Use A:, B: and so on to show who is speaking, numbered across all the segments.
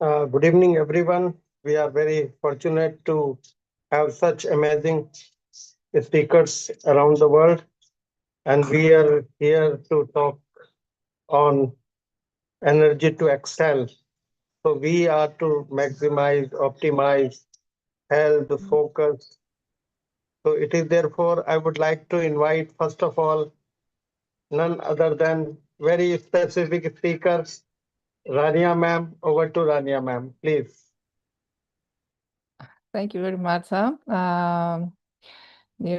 A: Good evening, everyone. We are very fortunate to have such amazing speakers around the world, and we are here to talk on energy to excel. So, we are to maximize, optimize health, focus. So, it is therefore I would like to invite, first of all, none other than very specific speakers, Rania ma'am. Over to Rania ma'am, please.
B: Thank you very much. Dear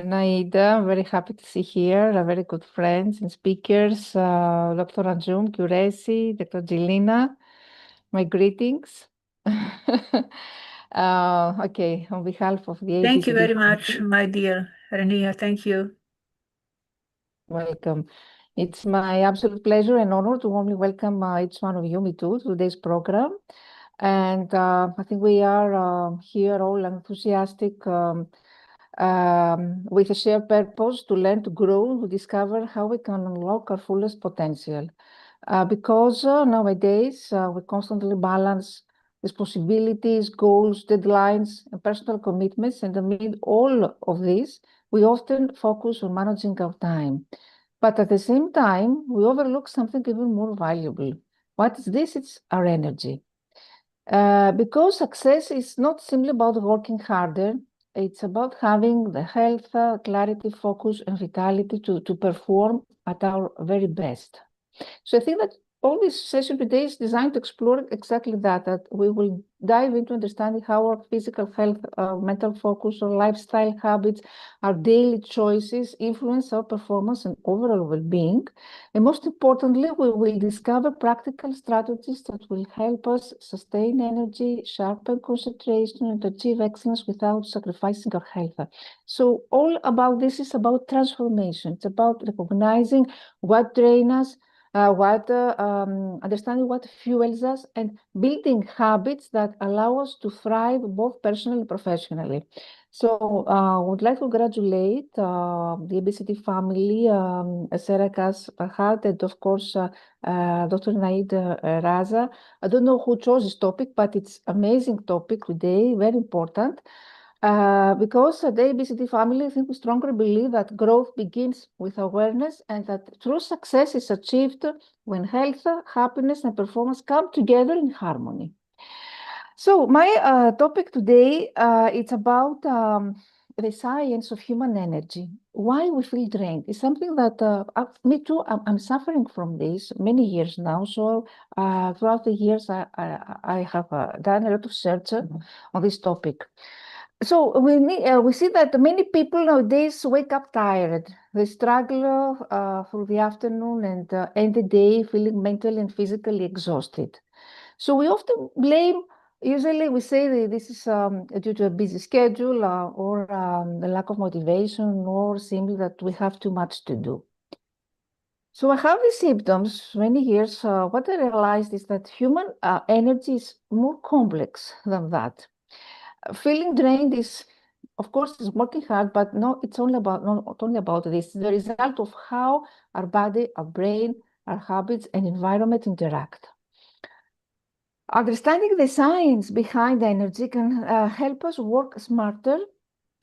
B: Naida, very happy to see here very good friends and speakers, Dr. Anjum, Curesi, Dr. Jelina. My greetings. Okay, on behalf of the
C: Thank you
B: ABCD
C: very much,
B: family,
C: my dear Rania. Thank you.
B: welcome. It's my absolute pleasure and honor to warmly welcome each one of you, me too, to today's program. And I think we are here all enthusiastic with a shared purpose to learn, to grow, to discover how we can unlock our fullest potential. Because nowadays we constantly balance responsibilities, goals, deadlines, and personal commitments. And amid all of this, we often focus on managing our time. But at the same time, we overlook something even more valuable. What is this? It's our energy. Because success is not simply about working harder, it's about having the health, clarity, focus, and vitality to perform at our very best. So I think that all this session today is designed to explore exactly that we will dive into understanding how our physical health, mental focus, our lifestyle habits, our daily choices influence our performance and overall well-being. And most importantly, we will discover practical strategies that will help us sustain energy, sharpen concentration, and achieve excellence without sacrificing our health. So all about this is about transformation. It's about recognizing what drains us, understanding what fuels us, and building habits that allow us to thrive both personally and professionally. So I would like to congratulate the ABCD family, Sarah Kas Fahad, and of course Dr. Naid Raza. I don't know who chose this topic, but it's amazing topic today, very important. Because the ABCD family, I think we strongly believe that growth begins with awareness and that true success is achieved when health, happiness, and performance come together in harmony. So my topic today, it's about the science of human energy. Why we feel drained is something that me too, I'm suffering from this many years now. So throughout the years, I have done a lot of research on this topic. So we see that many people nowadays wake up tired. They struggle through the afternoon and end the day feeling mentally and physically exhausted. So we often blame, usually we say that this is due to a busy schedule or the lack of motivation or simply that we have too much to do. So I have these symptoms many years. What I realized is that human energy is more complex than that. Feeling drained is, of course, is working hard, but no, it's only about not only about this. It's the result of how our body, our brain, our habits, and environment interact. Understanding the science behind energy can help us work smarter,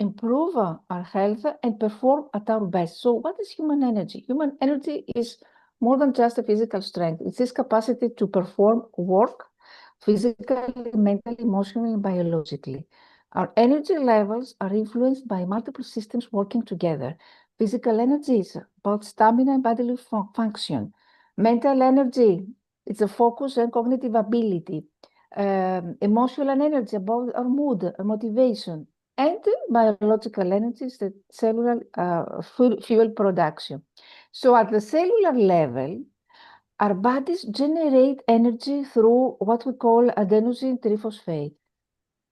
B: improve our health, and perform at our best. So, what is human energy? Human energy is more than just a physical strength. It's this capacity to perform work physically, mentally, emotionally, and biologically. Our energy levels are influenced by multiple systems working together. Physical energy is about stamina and bodily function. Mental energy, it's a focus and cognitive ability. Emotional energy, about our mood, our motivation. And biological energy is the cellular fuel production. So at the cellular level, our bodies generate energy through what we call adenosine triphosphate.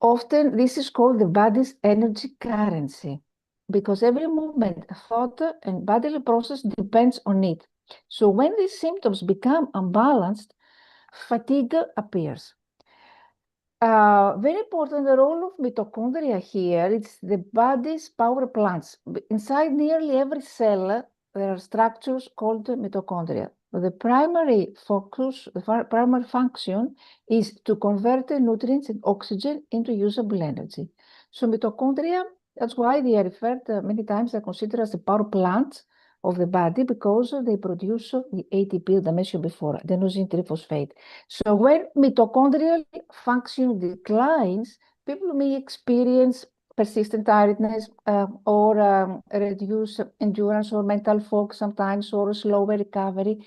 B: Often, this is called the body's energy currency because every movement, thought, and bodily process depends on it. So, when these symptoms become unbalanced, fatigue appears. Very important, the role of mitochondria here, it's the body's power plants. Inside nearly every cell, there are structures called mitochondria. The primary focus, the primary function is to convert the nutrients and oxygen into usable energy. So mitochondria, that's why they are referred many times, they're considered as the power plants of the body because they produce the ATP that I mentioned before, adenosine triphosphate. So when mitochondrial function declines, people may experience persistent tiredness or reduced endurance or mental fog sometimes, or slower recovery.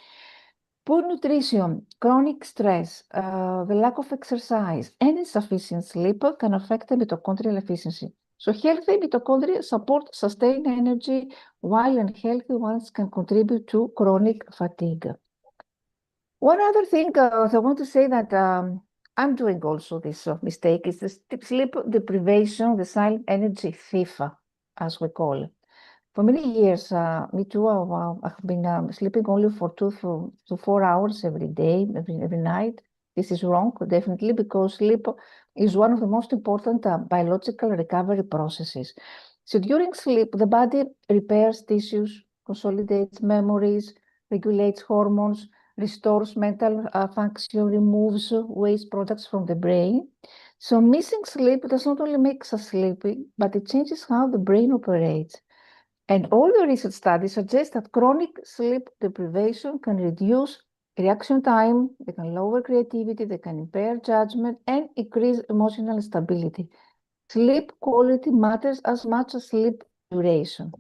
B: Poor nutrition, chronic stress, the lack of exercise, and insufficient sleep can affect the mitochondrial efficiency. So healthy mitochondria support sustained energy, while unhealthy ones can contribute to chronic fatigue. One other thing I want to say that I'm doing also this mistake is the sleep deprivation, the silent energy thief, as we call it. For many years, me too, I've been sleeping only for 2 to 4 hours every day, every night. This is wrong, definitely, because sleep is one of the most important biological recovery processes. So during sleep, the body repairs tissues, consolidates memories, regulates hormones, restores mental function, removes waste products from the brain. So missing sleep does not only make us sleepy, but it changes how the brain operates. And all the recent studies suggest that chronic sleep deprivation can reduce reaction time, they can lower creativity, they can impair judgment, and increase emotional stability. Sleep quality matters as much as sleep duration.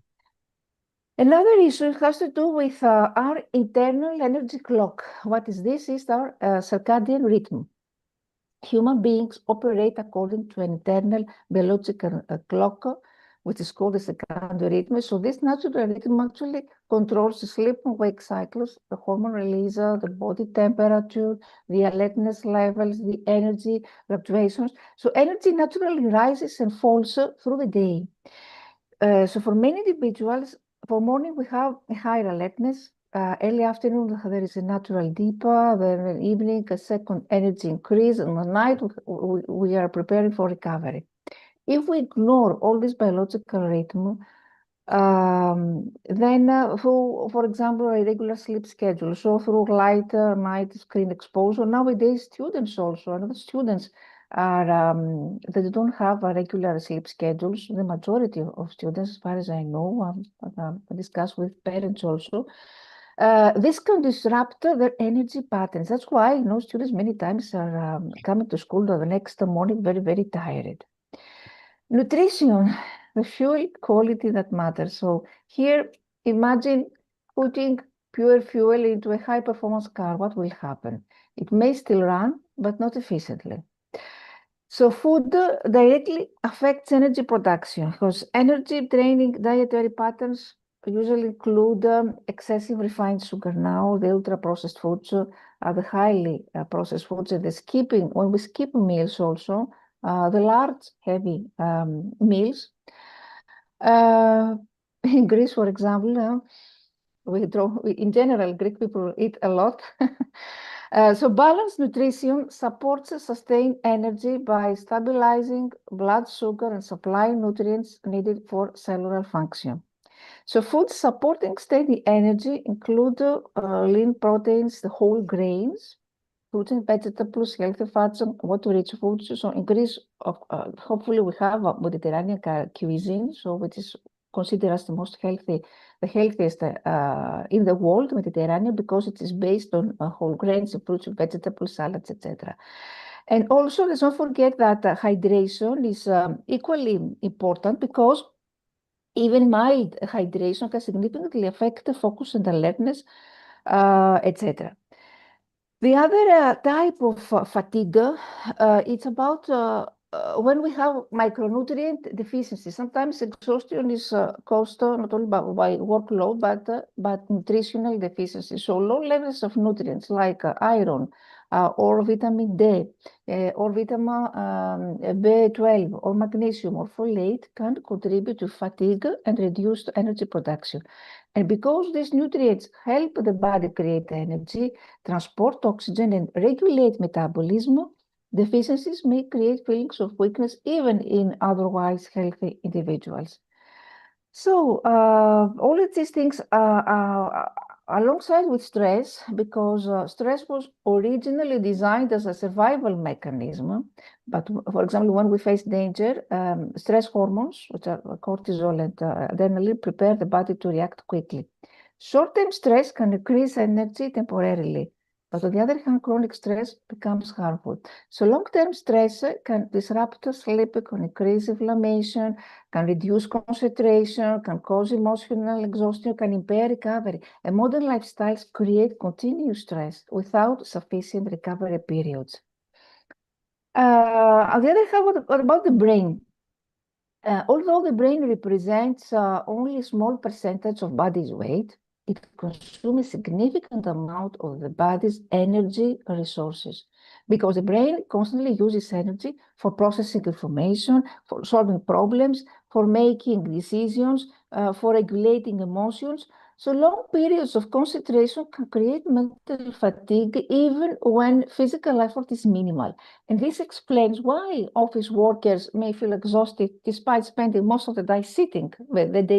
B: Another issue has to do with our internal energy clock. What is this? Is our circadian rhythm. Human beings operate according to an internal biological clock, which is called the circadian rhythm. So this natural rhythm actually controls the sleep and wake cycles, the hormone release, the body temperature, the alertness levels, the energy fluctuations. So energy naturally rises and falls through the day. So for many individuals, for morning we have a higher alertness. Early afternoon there is a natural dip, then evening a second energy increase, and at night we are preparing for recovery. If we ignore all this biological rhythm, then through, for example, a regular sleep schedule, so through light night screen exposure, nowadays students also, and students are, they don't have a regular sleep schedules. The majority of students, as far as I know, I discuss with parents also, this can disrupt their energy patterns. That's why, students many times are coming to school the next morning very, very tired. Nutrition, the fuel quality that matters. So here, imagine putting pure fuel into a high performance car. What will happen? It may still run, but not efficiently. So food directly affects energy production because energy draining dietary patterns usually include excessive refined sugar now, the ultra processed foods, the highly processed foods, and the skipping, when we skip meals also, the large heavy meals. In Greece, for example, in general, Greek people eat a lot. So balanced nutrition supports sustained energy by stabilizing blood sugar and supplying nutrients needed for cellular function. So foods supporting steady energy include lean proteins, the whole grains, fruits and vegetables, healthy fats, and water-rich foods. So in Greece, hopefully we have a Mediterranean cuisine, so which is considered as the most healthy, the healthiest in the world, Mediterranean, because it is based on whole grains, fruits, vegetables, salads, etc. And also, let's not forget that hydration is equally important because even mild hydration can significantly affect the focus and alertness, etc. The other type of fatigue, it's about when we have micronutrient deficiency. Sometimes exhaustion is caused not only by workload, but nutritional deficiency. So low levels of nutrients like iron or vitamin D or vitamin B12 or magnesium or folate can contribute to fatigue and reduced energy production. And because these nutrients help the body create energy, transport oxygen, and regulate metabolism, deficiencies may create feelings of weakness even in otherwise healthy individuals. So all of these things alongside with stress, because stress was originally designed as a survival mechanism. But for example, when we face danger, stress hormones, which are cortisol and adrenaline, prepare the body to react quickly. Short-term stress can increase energy temporarily, but on the other hand, chronic stress becomes harmful. So long-term stress can disrupt sleep, can increase inflammation, can reduce concentration, can cause emotional exhaustion, can impair recovery. And modern lifestyles create continuous stress without sufficient recovery periods. On the other hand, what about the brain? Although the brain represents only a small percentage of body's weight, it consumes a significant amount of the body's energy resources because the brain constantly uses energy for processing information, for solving problems, for making decisions, for regulating emotions. So long periods of concentration can create mental fatigue even when physical effort is minimal. And this explains why office workers may feel exhausted despite spending most of the day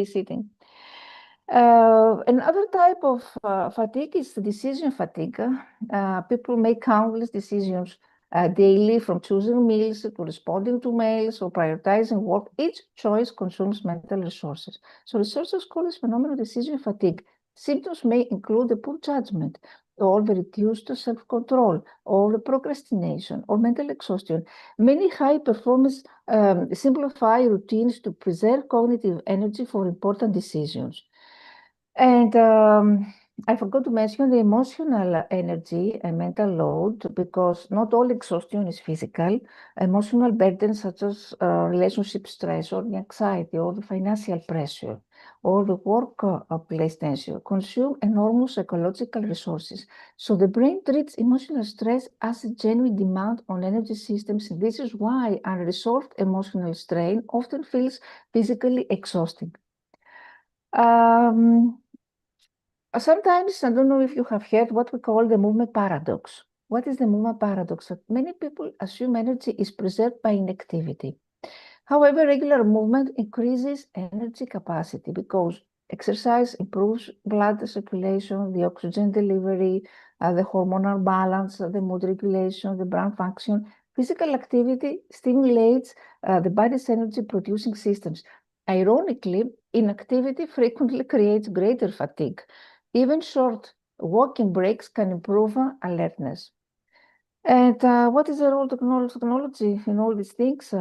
B: sitting. Another type of fatigue is decision fatigue. People make countless decisions daily, from choosing meals to responding to mails or prioritizing work. Each choice consumes mental resources. So researchers call this phenomenon decision fatigue. Symptoms may include the poor judgment, or the reduced self-control, or the procrastination, or mental exhaustion. Many high performers simplify routines to preserve cognitive energy for important decisions. And I forgot to mention the emotional energy and mental load, because not all exhaustion is physical. Emotional burdens such as relationship stress or the anxiety or the financial pressure or the workplace tension consume enormous psychological resources. So the brain treats emotional stress as a genuine demand on energy systems. And this is why unresolved emotional strain often feels physically exhausting. Sometimes, I don't know if you have heard what we call the movement paradox. What is the movement paradox? That many people assume energy is preserved by inactivity. However, regular movement increases energy capacity because exercise improves blood circulation, the oxygen delivery, the hormonal balance, the mood regulation, the brain function. Physical activity stimulates the body's energy producing systems. Ironically, inactivity frequently creates greater fatigue. Even short walking breaks can improve alertness. And what is the role of technology in all these things?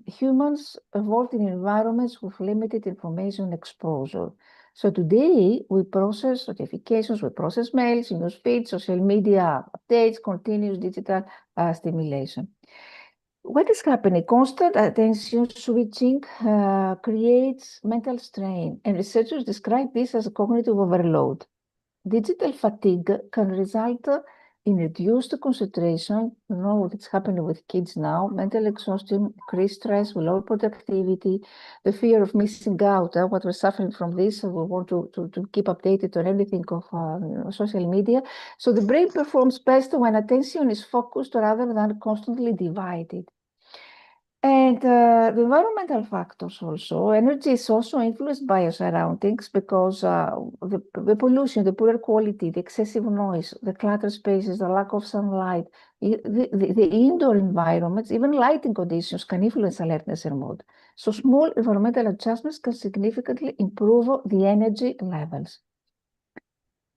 B: Humans evolved in environments with limited information exposure. So today we process notifications, we process mails, news feeds, social media updates, continuous digital stimulation. What is happening? Constant attention switching creates mental strain, and researchers describe this as a cognitive overload. Digital fatigue can result in reduced concentration. You know what's happening with kids now: mental exhaustion, increased stress, low productivity, the fear of missing out. What we're suffering from this, we want to keep updated on everything of social media. So the brain performs best when attention is focused rather than constantly divided. And the environmental factors also. Energy is also influenced by our surroundings because the pollution, the poor quality, the excessive noise, the cluttered spaces, the lack of sunlight, the indoor environments, even lighting conditions can influence alertness and mood. So small environmental adjustments can significantly improve the energy levels.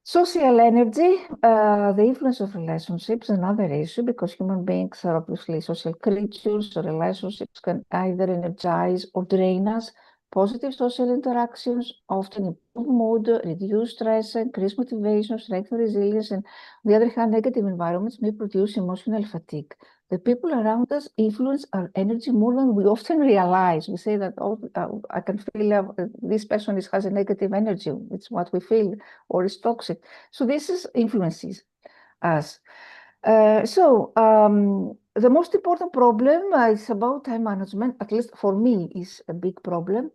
B: Social energy, the influence of relationships, another issue, because human beings are obviously social creatures. So relationships can either energize or drain us. Positive social interactions often improve mood, reduce stress, increase motivation, strengthen resilience. And on the other hand, negative environments may produce emotional fatigue. The people around us influence our energy more than we often realize. We say that, oh, I can feel this person has a negative energy. It's what we feel, or is toxic. So this is influences us. The most important problem is about time management, at least for me, is a big problem.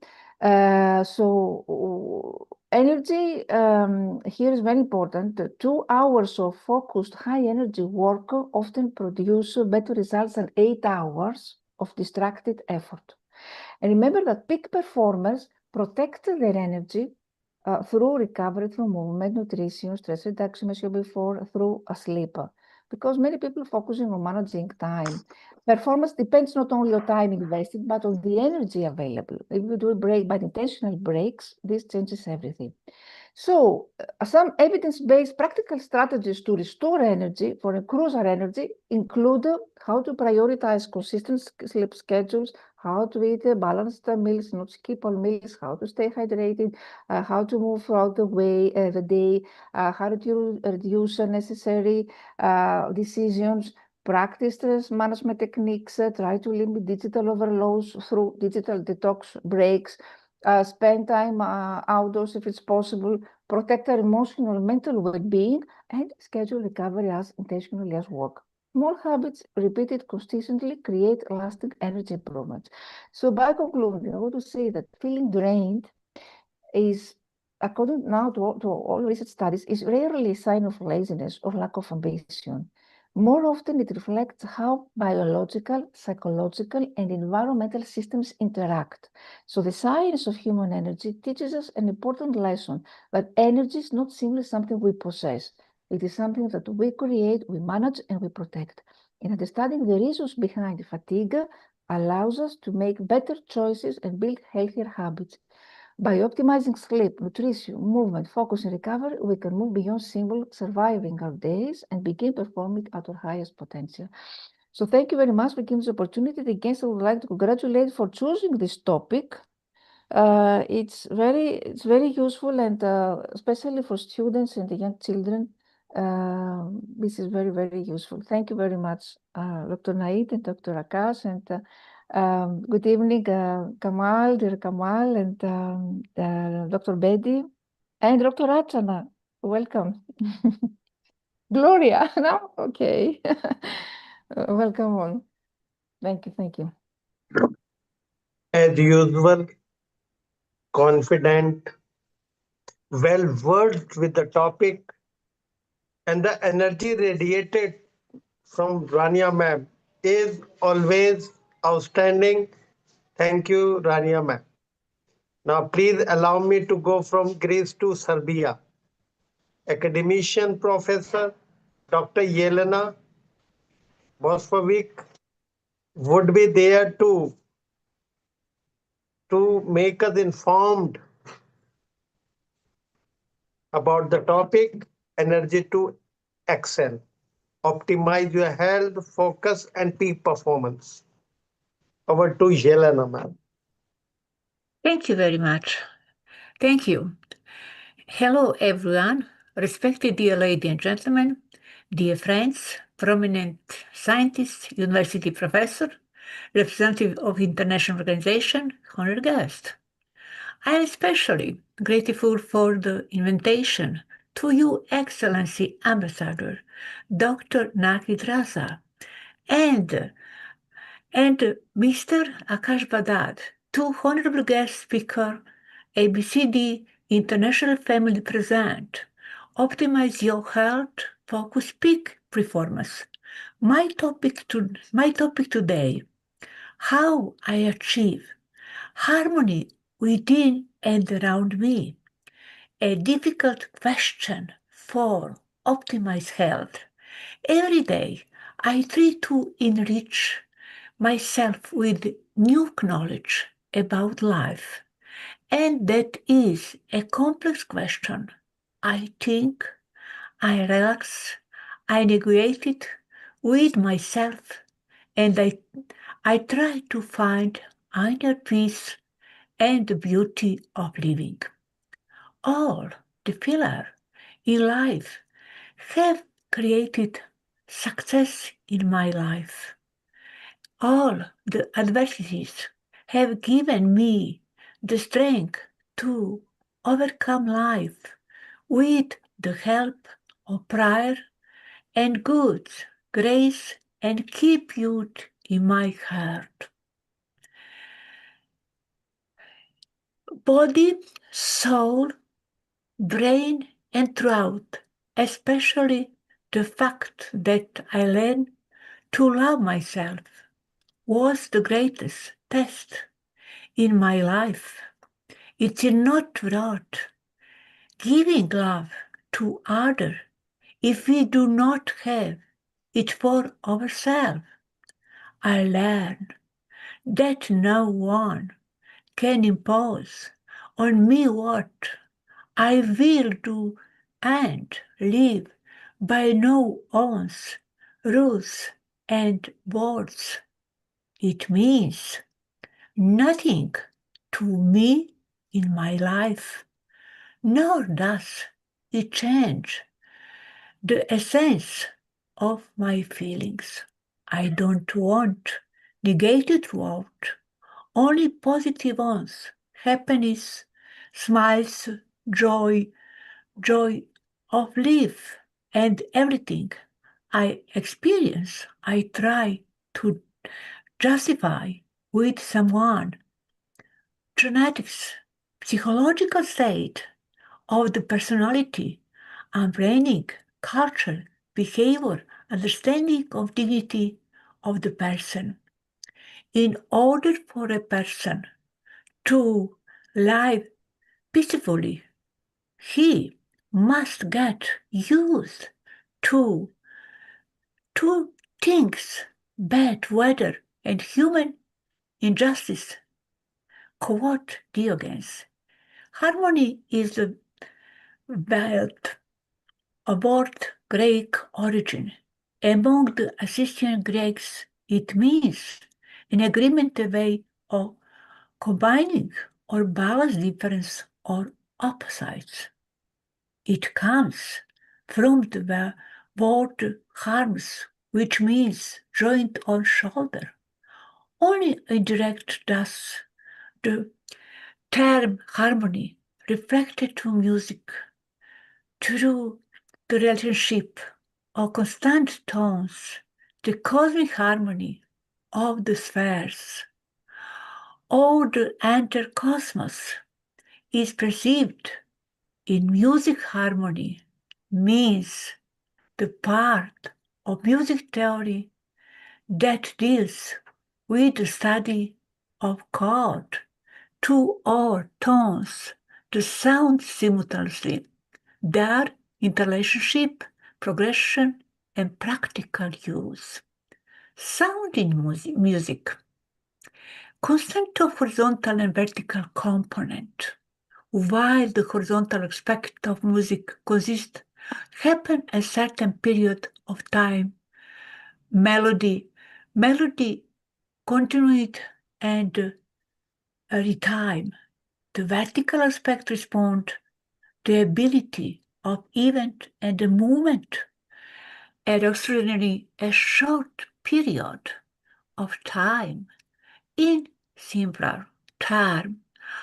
B: Energy here is very important. 2 hours of focused high energy work often produce better results than 8 hours of distracted effort. And remember that peak performers protect their energy through recovery through movement, nutrition, stress reduction, as you before, through sleep. Because many people focusing on managing time. Performance depends not only on time invested, but on the energy available. If you do a break by intentional breaks, this changes everything. So, some evidence-based practical strategies to restore energy for a crucial energy include how to prioritize consistent sleep schedules, how to eat balanced meals, not skip all meals, how to stay hydrated, how to move throughout the day, how to reduce unnecessary decisions, practice stress management techniques, try to limit digital overloads through digital detox breaks, spend time outdoors if it's possible, protect our emotional and mental well-being, and schedule recovery as intentionally as work. Small habits repeated consistently create lasting energy improvements. So by concluding, I want to say that feeling drained is, according now to all recent studies, is rarely a sign of laziness or lack of ambition. More often, it reflects how biological, psychological, and environmental systems interact. So the science of human energy teaches us an important lesson that energy is not simply something we possess. It is something that we create, we manage, and we protect. And understanding the reasons behind fatigue allows us to make better choices and build healthier habits. By optimizing sleep, nutrition, movement, focus, and recovery, we can move beyond simple surviving our days and begin performing at our highest potential. So thank you very much for giving this opportunity. Again, I would like to congratulate for choosing this topic. It's very useful, and especially for students and the young children, this is very useful. Thank you very much, Dr. Naid and Dr. Akash, and good evening, Kamal, dear Kamal, and Dr. Bedi, and Dr. Rachana. Welcome. Gloria, no? Okay. Welcome all. Thank you, thank you.
A: As usual, confident, well versed with the topic, and the energy radiated from Rania ma'am is always outstanding. Thank you, Rania ma'am. Now, please allow me to go from Greece to Serbia. Academician Professor Dr. Yelena Bosfovic would be there to make us informed about the topic energy to excel. Optimize your health, focus, and peak performance. Over to Yelena, ma'am.
C: Thank you very much. Thank you. Hello, everyone. Respected dear ladies and gentlemen, dear friends, prominent scientists, university professor, representative of international organization, honored guest. I am especially grateful for the invitation to you, Excellency Ambassador, Dr. Nakid Raza, and Mr. Akash Badad, two honorable guest speaker, ABCD International Family Present, Optimize Your Health, Focus Peak Performance. My topic today, how I achieve harmony within and around me. A difficult question for optimized health. Every day, I try to enrich myself with new knowledge about life. And that is a complex question. I think, I relax, I negotiate it with myself, and I try to find inner peace and the beauty of living. All the pillars in life have created success in my life. All the adversities have given me the strength to overcome life with the help of prayer and good grace and keep youth in my heart. Body, soul, brain, and throat, especially the fact that I learned to love myself, was the greatest test in my life. It's not wrought giving love to others if we do not have it for ourselves. I learned that no one can impose on me what I will do and live by no one's rules and words. It means nothing to me in my life, nor does it change the essence of my feelings. I don't want negative thoughts, only positive ones. Happiness, smiles, joy, joy of life, and everything I experience, I try to justify with someone. Genetics, psychological state of the personality, upbringing, culture, behavior, understanding of dignity of the person. In order for a person to live peacefully, he must get used to two things: bad weather and human injustice. Quote Diogenes. Harmony is the belt about Greek origin. Among the Assisian Greeks, it means an agreement, a way of combining or balance difference or opposites. It comes from the word harms, which means joint or shoulder. Only indirect thus the term harmony reflected to music through the relationship of constant tones, the cosmic harmony of the spheres. All the entire cosmos is perceived in music. Harmony means the part of music theory that deals with the study of chord, two or tones, the sound simultaneously, their interrelationship, progression, and practical use. Sound in music, constant of horizontal and vertical component. While the horizontal aspect of music consists happen a certain period of time, melody continued and time. The vertical aspect respond the ability of event and the movement at extraordinarily a short period of time. In simpler term,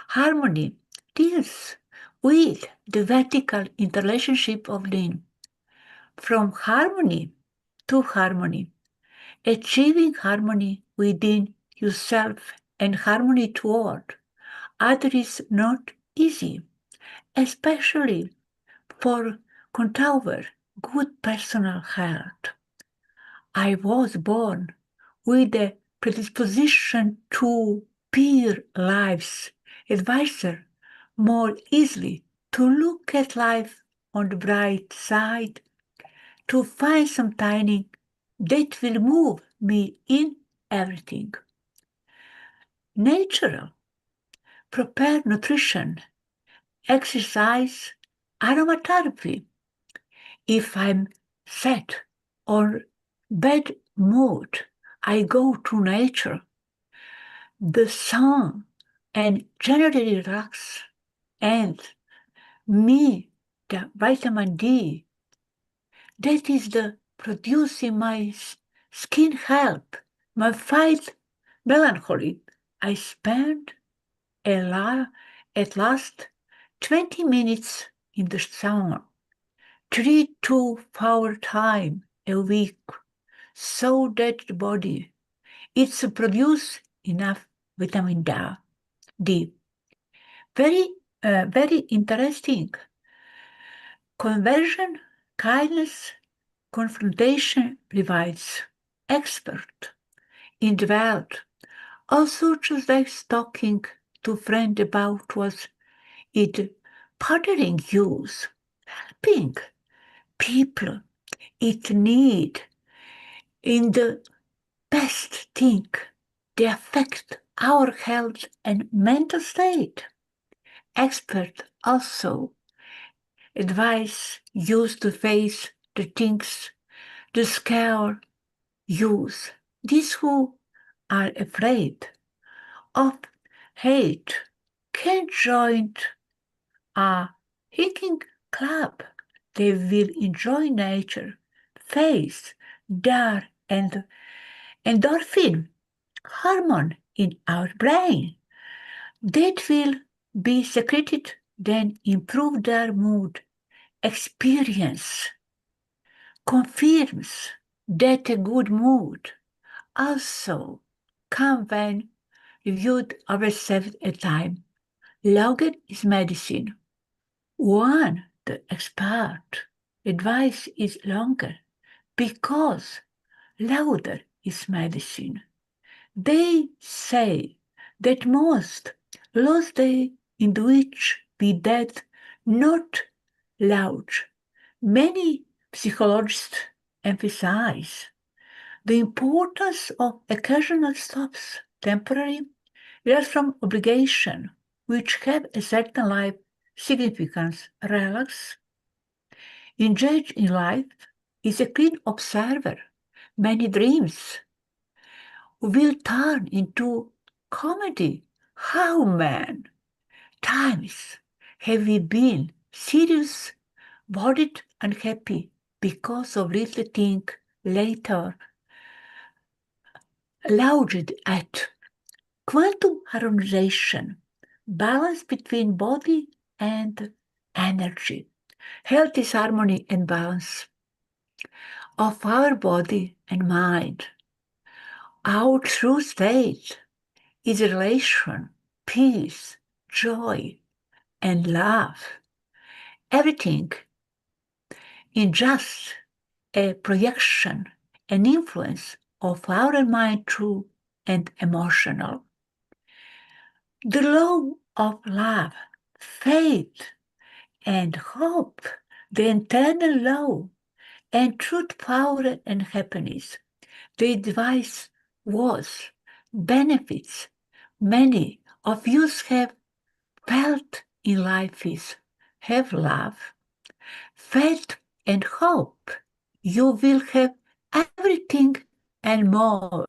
C: harmony deals with the vertical interrelationship of limb. From harmony to harmony, achieving harmony within yourself and harmony toward others is not easy, especially for contour good personal health. I was born with a predisposition to peer life's advisor more easily, to look at life on the bright side, to find some timing that will move me in everything. Natural, prepare nutrition, exercise, aromatherapy. If I'm sad or bad mood, I go to nature, the sun, and generally relax. And me, the vitamin D, that is the producing my skin help, my fight melancholy. I spend at last 20 minutes in the sun, 3 to 4 times a week, so that the body it's produce enough vitamin D. Very interesting. Conversion, kindness, confrontation provides expert in the world. Also just like talking to friend about what it empowering youth, helping people in need in the best thing. They affect our health and mental state. Experts also advise youth to face the things that scare youth. These who are afraid of hate can join a hiking club. They will enjoy nature, face their and endorphin hormone in our brain that will be secreted, then improve their mood. Experience confirms that a good mood also come when reviewed ourselves at time. Longer is medicine. One, the expert advice is longer because louder is medicine. They say that most lose day in which be dead, not loud. Many psychologists emphasize the importance of occasional stops, temporary, rest from obligation, which have a certain life significance. Relax, engage in life, is a keen observer. Many dreams will turn into comedy. How, man? Times have we been serious, worried, unhappy because of little thing later lounged at quantum harmonization, balance between body and energy. Health is harmony and balance of our body and mind. Our true state is relation, peace, joy, and love. Everything is just a projection, an influence of our mind true and emotional. The law of love, faith, and hope, the internal law, and truth, power, and happiness. The advice was benefits many of you have felt in life is have love, faith, and hope. You will have everything and more.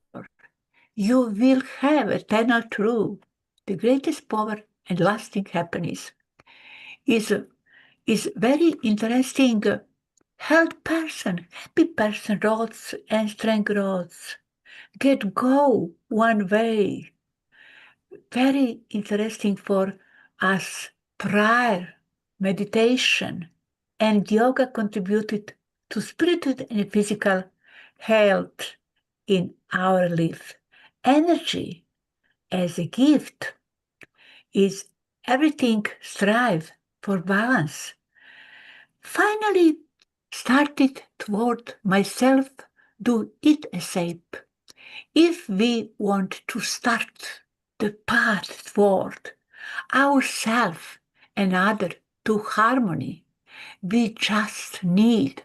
C: You will have eternal truth, the greatest power and lasting happiness. Is very interesting. Health person, happy person, roads and strength roads. Get go one way. Very interesting for us. Prayer, meditation, and yoga contributed to spiritual and physical health in our life. Energy as a gift is everything strive for balance. Finally, started toward myself, do it a shape. If we want to start the path toward ourself and other to harmony, we just need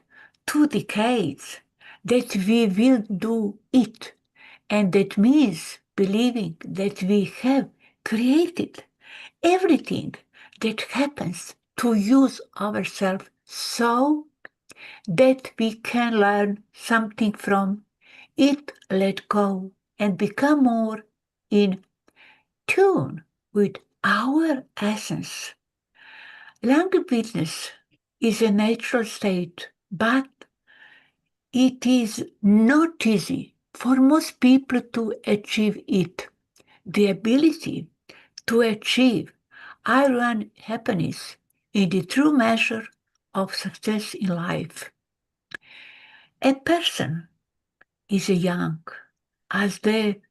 C: 2 decades that we will do it. And that means believing that we have created everything that happens to use ourselves so that we can learn something from it, let go, and become more in tune with our essence. Languidness is a natural state, but it is not easy for most people to achieve it. The ability to achieve iron happiness is the true measure of success in life. A person is young as they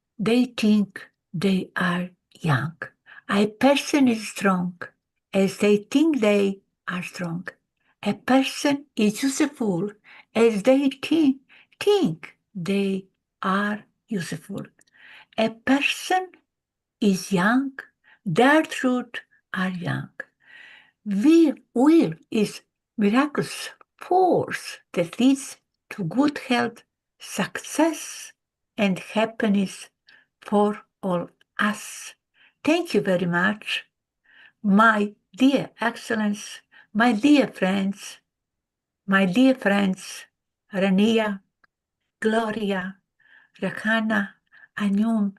C: think they are young. A person is strong as they think they are strong. A person is useful as they think they are useful. A person is young, their truth are young. Will is miraculous force that leads to good health, success, and happiness for all us. Thank you very much, my dear excellence, my dear friends, Rania, Gloria, Rahana, Anum,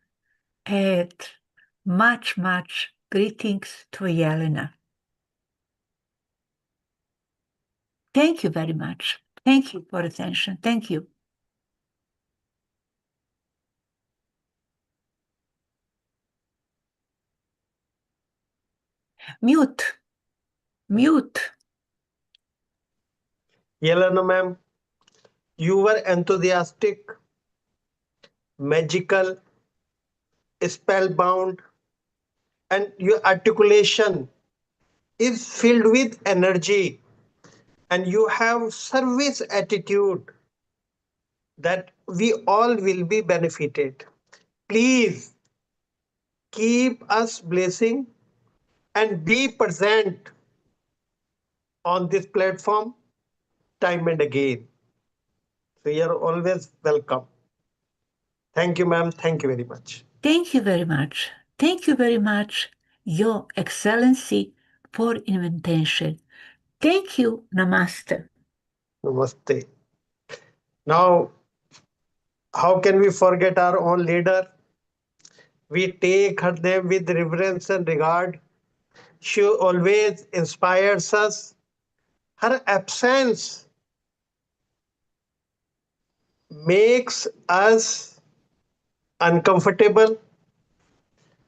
C: and much greetings to Yelena. Thank you very much. Thank you for attention. Thank you. Mute. Mute.
A: Yelena ma'am, you were enthusiastic, magical, spellbound, and your articulation is filled with energy, and you have service attitude that we all will be benefited. Please keep us blessing and be present on this platform time and again. So you are always welcome. Thank you, ma'am. Thank you very much.
C: Thank you very much. Thank you very much, Your Excellency, for invitation. Thank you. Namaste.
A: Namaste. Now, how can we forget our own leader? We take her name with reverence and regard. She always inspires us. Her absence makes us uncomfortable.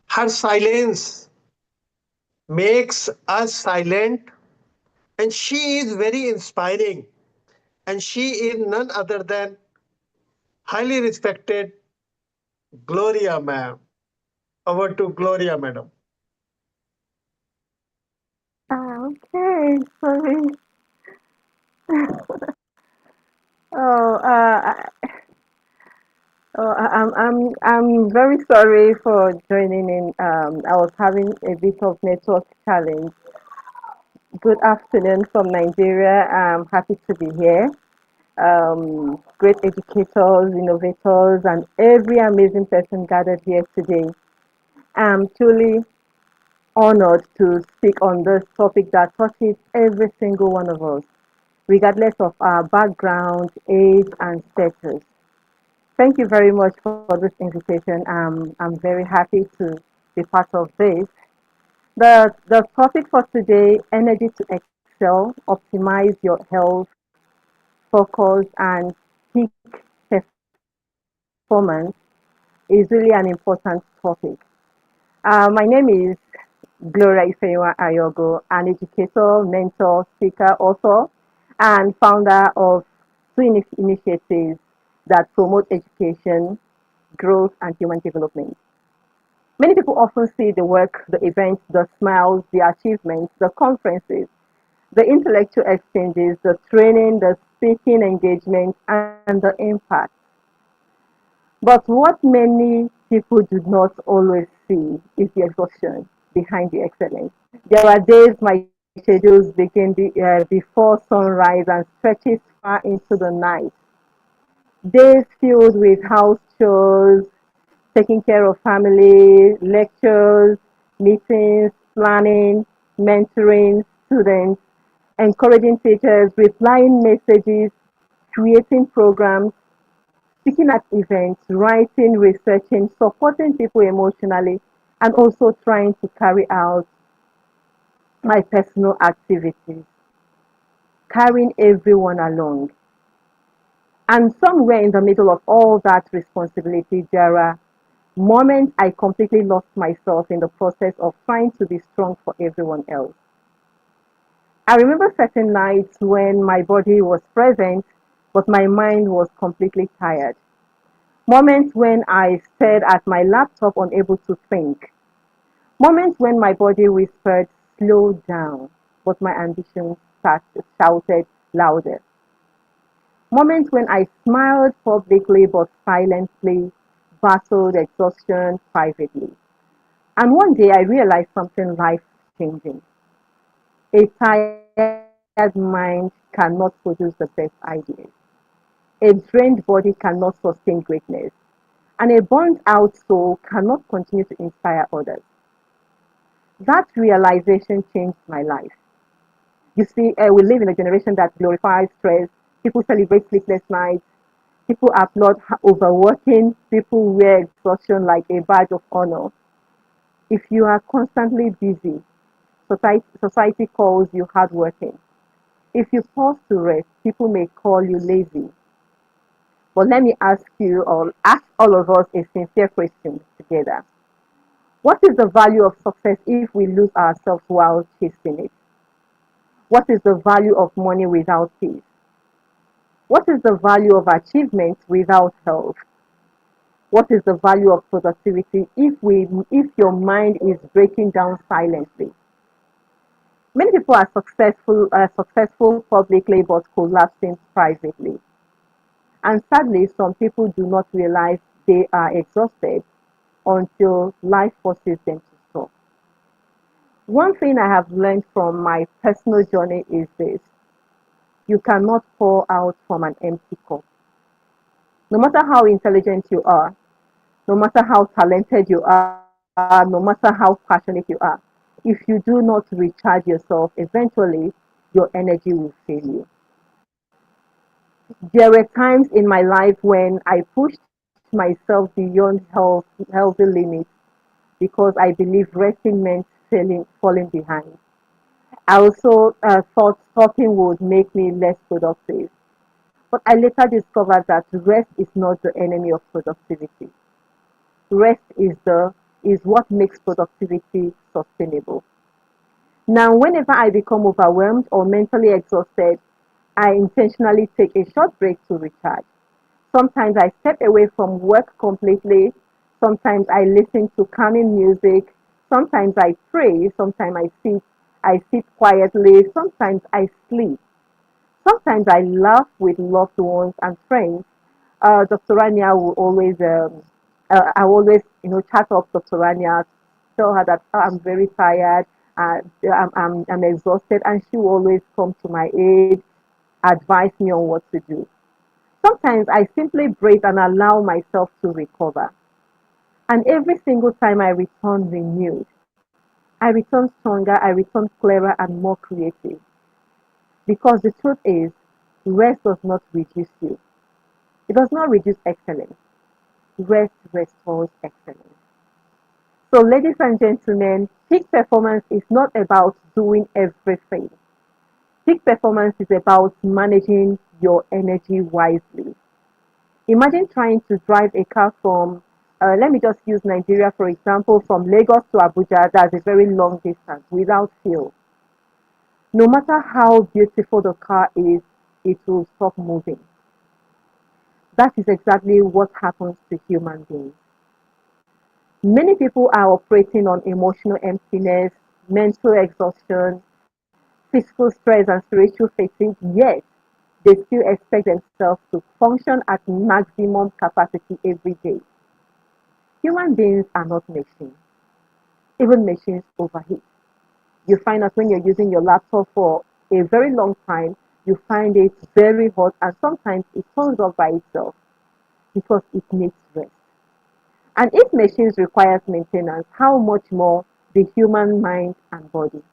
A: Her silence makes us silent. And she is very inspiring. And she is none other than highly respected Gloria, ma'am. Over to Gloria, madam.
D: Okay, sorry. Oh, I'm very sorry for joining in. I was having a bit of network challenge. Good afternoon from Nigeria. I'm happy to be here. Great educators, innovators, and every amazing person gathered here today. I'm truly honored to speak on this topic that touches every single one of us, regardless of our background, age, and status. Thank you very much for this invitation. I'm very happy to be part of this. The topic for today, energy to excel, optimize your health, focus, and peak performance, is really an important topic. My name is Gloria Ifewa Ayogo, an educator, mentor, speaker, author, and founder of two initiatives that promote education, growth, and human development. Many people often see the work, the events, the smiles, the achievements, the conferences, the intellectual exchanges, the training, the speaking engagements, and the impact. But what many people do not always see is the exhaustion behind the excellence. There are days my schedules begin before sunrise and stretches far into the night. Days filled with house chores, taking care of family, lectures, meetings, planning, mentoring students, encouraging teachers, replying messages, creating programs, speaking at events, writing, researching, supporting people emotionally, and also trying to carry out my personal activities, carrying everyone along. And somewhere in the middle of all that responsibility, there are moments I completely lost myself in the process of trying to be strong for everyone else. I remember certain nights when my body was present, but my mind was completely tired. Moments when I stared at my laptop unable to think. Moments when my body whispered, slow down, but my ambition shouted louder. Moments when I smiled publicly but silently battled exhaustion privately. And one day I realized something life changing. A tired mind cannot produce the best ideas. A drained body cannot sustain greatness. And a burnt out soul cannot continue to inspire others. That realization changed my life. You see, we live in a generation that glorifies stress. People celebrate sleepless nights. People applaud overworking. People wear exhaustion like a badge of honor. If you are constantly busy, society calls you hardworking. If you pause to rest, people may call you lazy. But let me ask you, or ask all of us, a sincere question together. What is the value of success if we lose ourselves while chasing it? What is the value of money without peace? What is the value of achievement without health? What is the value of productivity if your mind is breaking down silently? Many people are successful publicly but collapsing privately. And sadly, some people do not realize they are exhausted until life forces them to stop. One thing I have learned from my personal journey is this: you cannot pour out from an empty cup. No matter how intelligent you are, no matter how talented you are, no matter how passionate you are, if you do not recharge yourself, eventually your energy will fail you. There were times in my life when I pushed myself beyond healthy limits because I believed resting meant falling behind. I also thought stopping would make me less productive. But I later discovered that rest is not the enemy of productivity. Rest is what makes productivity sustainable. Now, whenever I become overwhelmed or mentally exhausted, I intentionally take a short break to recharge. Sometimes I step away from work completely. Sometimes I listen to calming music. Sometimes I pray. Sometimes I sit quietly. Sometimes I sleep. Sometimes I laugh with loved ones and friends. Dr. Rania will I always, chat up Dr. Rania, tell her that, "Oh, I'm very tired, I'm exhausted," and she will always come to my aid, advise me on what to do. Sometimes I simply breathe and allow myself to recover. And every single time I return renewed, I return stronger, I return clearer and more creative. Because the truth is, rest does not reduce you. It does not reduce excellence. Rest restores excellence. So, ladies and gentlemen, peak performance is not about doing everything. Peak performance is about managing your energy wisely. Imagine trying to drive a car from, let me just use Nigeria for example, from Lagos to Abuja. That's a very long distance without fuel. No matter how beautiful the car is, it will stop moving. That is exactly what happens to human beings. Many people are operating on emotional emptiness, mental exhaustion, physical stress, and spiritual fatigue, yet they still expect themselves to function at maximum capacity every day. Human beings are not machines. Even machines overheat. You find that when you're using your laptop for a very long time, you find it very hot and sometimes it turns off by itself because it needs rest. And if machines requires maintenance, how much more the human mind and body?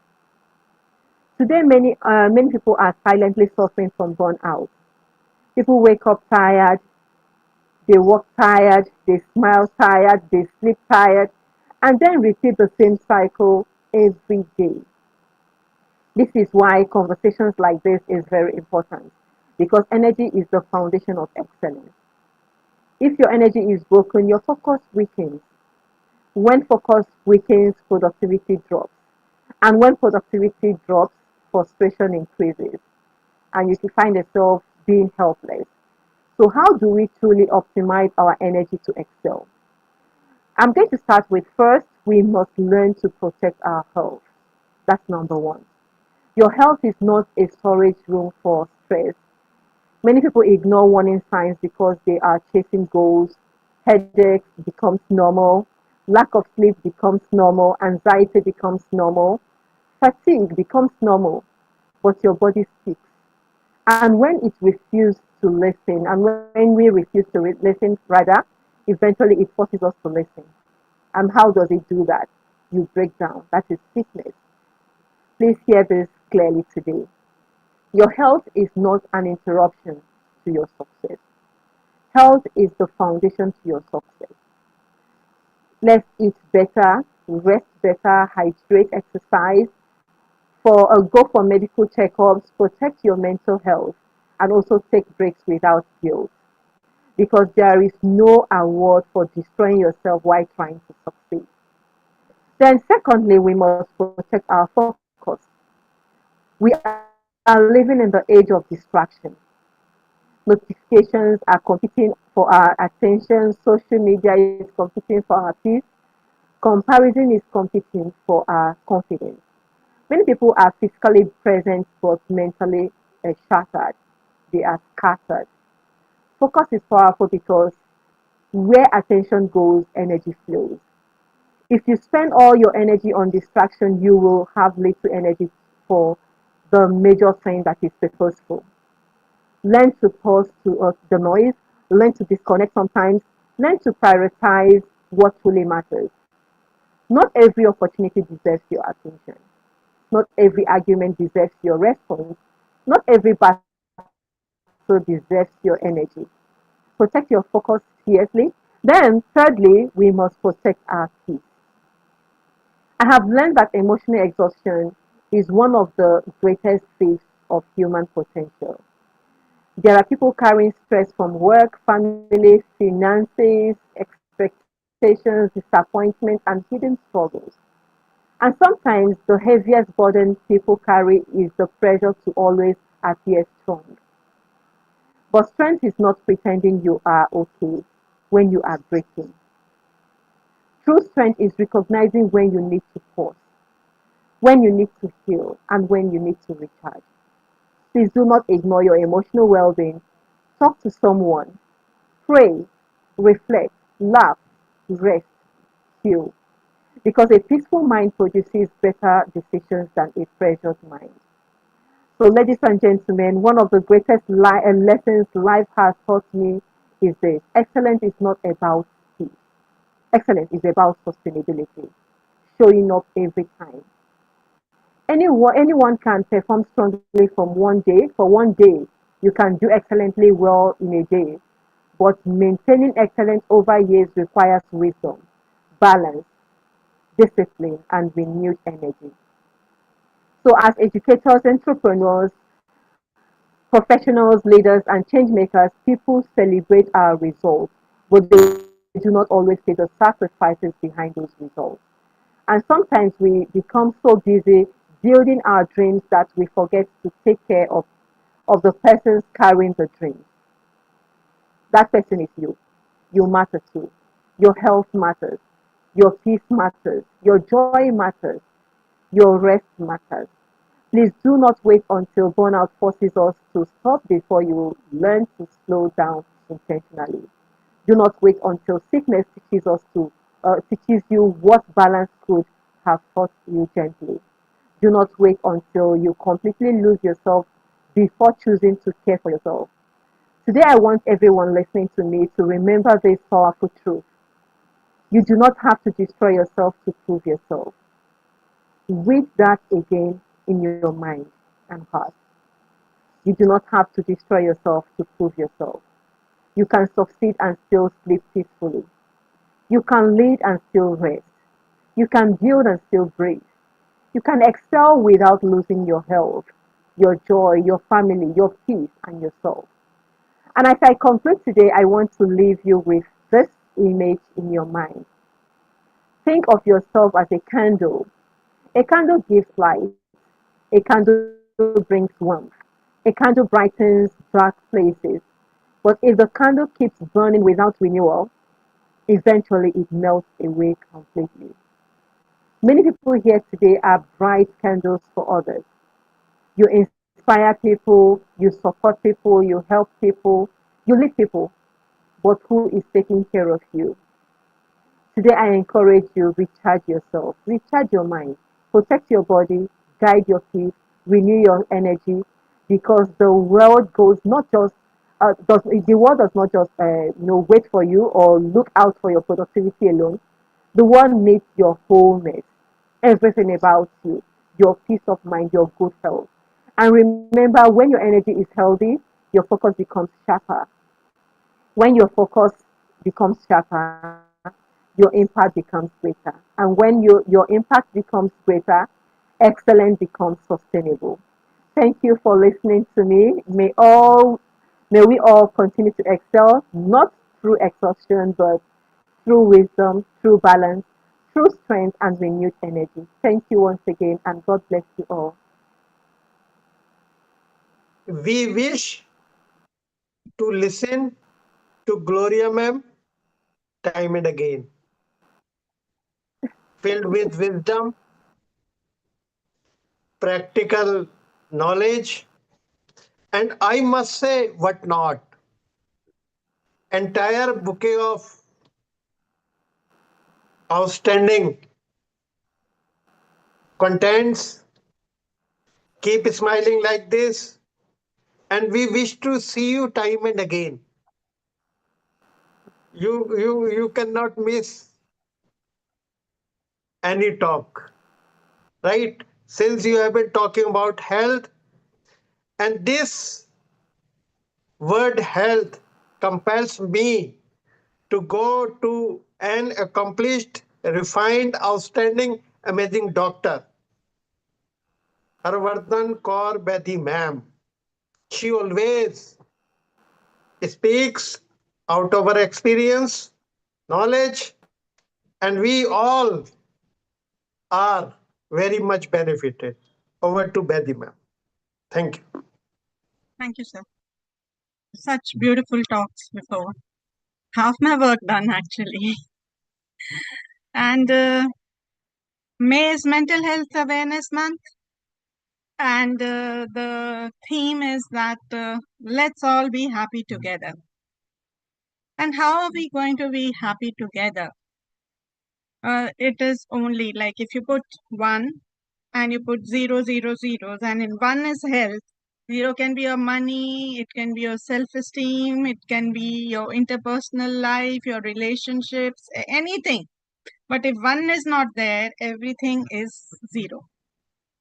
D: Today, many people are silently suffering from burnout. People wake up tired, they work tired, they smile tired, they sleep tired, and then repeat the same cycle every day. This is why conversations like this is very important because energy is the foundation of excellence. If your energy is broken, your focus weakens. When focus weakens, productivity drops. And when productivity drops, frustration increases. And you can find yourself being helpless. So, how do we truly optimize our energy to excel? I'm going to start with first, we must learn to protect our health. That's number one. Your health is not a storage room for stress. Many people ignore warning signs because they are chasing goals. Headaches becomes normal. Lack of sleep becomes normal. Anxiety becomes normal. Fatigue becomes normal, but your body speaks. And when it refuses to listen, and when we refuse to listen, rather, eventually it forces us to listen. And how does it do that? You break down. That is sickness. Please hear this clearly today. Your health is not an interruption to your success. Health is the foundation to your success. Let's eat better, rest better, hydrate, exercise, go for medical checkups, protect your mental health, and also take breaks without guilt. Because there is no award for destroying yourself while trying to succeed. Then, secondly, we must protect our focus. We are living in the age of distraction. Notifications are competing for our attention, social media is competing for our peace, comparison is competing for our confidence. Many people are physically present but mentally shattered. They are scattered. Focus is powerful because where attention goes, energy flows. If you spend all your energy on distraction, you will have little energy for the major thing that is purposeful. Learn to pause to the noise, learn to disconnect sometimes, learn to prioritize what truly matters. Not every opportunity deserves your attention. Not every argument deserves your response. Not every battle deserves your energy. Protect your focus fiercely. Then, thirdly, we must protect our peace. I have learned that emotional exhaustion is one of the greatest thieves of human potential. There are people carrying stress from work, family, finances, expectations, disappointment, and hidden struggles. And sometimes the heaviest burden people carry is the pressure to always appear strong. But strength is not pretending you are okay when you are breaking. True strength is recognizing when you need to pause, when you need to heal, and when you need to recharge. Please do not ignore your emotional well being. Talk to someone, pray, reflect, laugh, rest, heal. Because a peaceful mind produces better decisions than a pressured mind. So, ladies and gentlemen, one of the greatest lessons life has taught me is this: excellence is not about speed, excellence is about sustainability, showing up every time. Anyone can perform strongly from one day. For one day, you can do excellently well in a day, but maintaining excellence over years requires wisdom, balance, discipline, and renewed energy. So, as educators, entrepreneurs, professionals, leaders, and change makers, people celebrate our results, but they do not always see the sacrifices behind those results. And sometimes we become so busy building our dreams that we forget to take care of the persons carrying the dreams. That person is you. You matter too. Your health matters. Your peace matters. Your joy matters. Your rest matters. Please do not wait until burnout forces us to stop before you learn to slow down intentionally. Do not wait until sickness teaches you what balance could have taught you gently. Do not wait until you completely lose yourself before choosing to care for yourself. Today, I want everyone listening to me to remember this powerful truth. You do not have to destroy yourself to prove yourself. Read that again in your mind and heart. You do not have to destroy yourself to prove yourself. You can succeed and still sleep peacefully. You can lead and still rest. You can build and still breathe. You can excel without losing your health, your joy, your family, your peace, and yourself. And as I conclude today, I want to leave you with this image in your mind. Think of yourself as a candle. A candle gives light. A candle brings warmth. A candle brightens dark places. But if the candle keeps burning without renewal, eventually it melts away completely. Many people here today are bright candles for others. You inspire people, you support people, you help people, you lead people, but who is taking care of you? Today I encourage you, recharge yourself, recharge your mind, protect your body, guide your peace, renew your energy, because the world goes not just the world does not just wait for you or look out for your productivity alone. The world needs your wholeness, everything about you, your peace of mind, your good health. And remember, when your energy is healthy, your focus becomes sharper. When your focus becomes sharper, your impact becomes greater. And when your impact becomes greater, excellence becomes sustainable. Thank you for listening to me. May we all continue to excel, not through exhaustion, but through wisdom, through balance, through strength and renewed energy. Thank you once again, and God bless you all.
A: We wish to listen to Gloria ma'am time and again, filled with wisdom, practical knowledge, and I must say, what not, entire bouquet of outstanding contents. Keep smiling like this, and we wish to see you time and again. You cannot miss any talk, right? Since you have been talking about health, and this word health compels me to go to an accomplished, refined, outstanding, amazing doctor, Harvardhan Kaur Bedi ma'am. She always speaks out of her experience, knowledge, and we all are very much benefited. Over to Bedi ma'am. Thank you.
E: Thank you, sir. Such beautiful talks before. Half my work done actually. And May is Mental Health Awareness Month. And the theme is that let's all be happy together. And how are we going to be happy together? It is only like if you put 1 and you put 0, 0, 0s, and in 1 is health. 0 can be your money, it can be your self-esteem, it can be your interpersonal life, your relationships, anything. But if 1 is not there, everything is 0.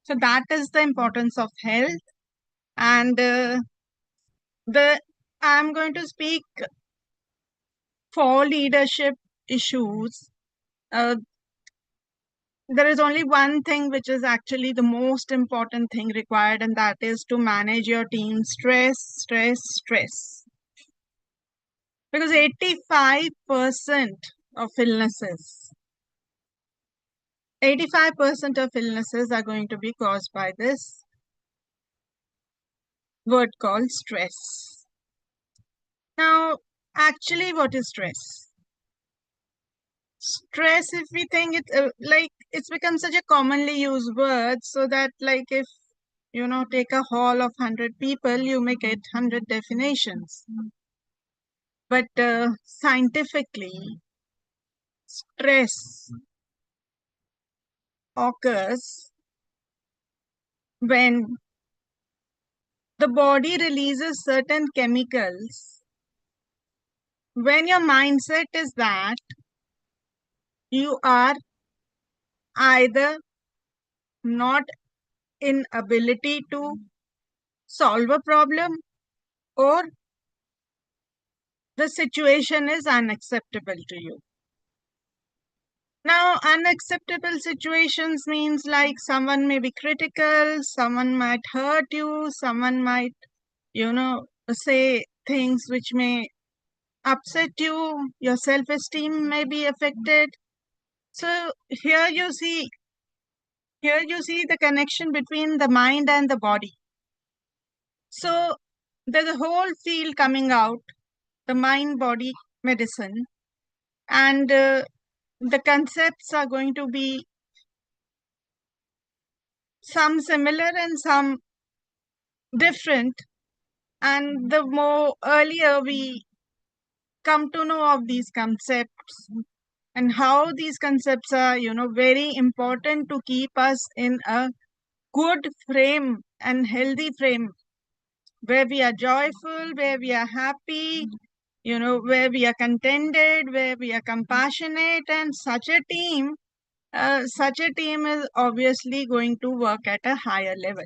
E: So that is the importance of health. And I'm going to speak for leadership issues. There is only one thing which is actually the most important thing required, and that is to manage your team stress, stress, stress. Because 85% of illnesses, 85% of illnesses are going to be caused by this word called stress. Now, actually, what is stress? Stress, if we think it like it's become such a commonly used word, so that like if take a hall of 100 people, you may get 100 definitions. But scientifically, stress occurs when the body releases certain chemicals. When your mindset is that you are either not in ability to solve a problem, or the situation is unacceptable to you. Now, unacceptable situations means like someone may be critical, someone might hurt you, someone might, say things which may upset you, your self-esteem may be affected. So here you see the connection between the mind and the body. So there's a whole field coming out, the mind-body medicine, and the concepts are going to be some similar and some different. And the more earlier we come to know of these concepts and how these concepts are, very important to keep us in a good frame and healthy frame where we are joyful, where we are happy, where we are contented, where we are compassionate, and such a team is obviously going to work at a higher level.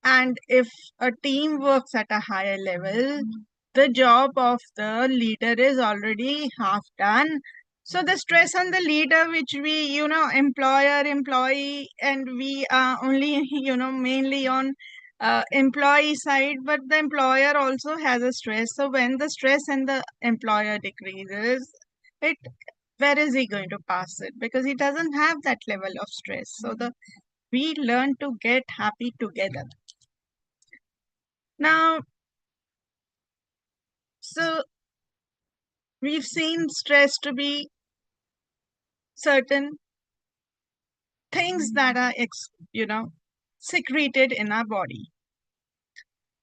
E: And if a team works at a higher level, the job of the leader is already half done. So the stress on the leader, which we, employer, employee, and we are only, mainly on employee side, but the employer also has a stress. So when the stress and the employer decreases, it where is he going to pass it? Because he doesn't have that level of stress. So we learn to get happy together. Now, so we've seen stress to be certain things that are, secreted in our body.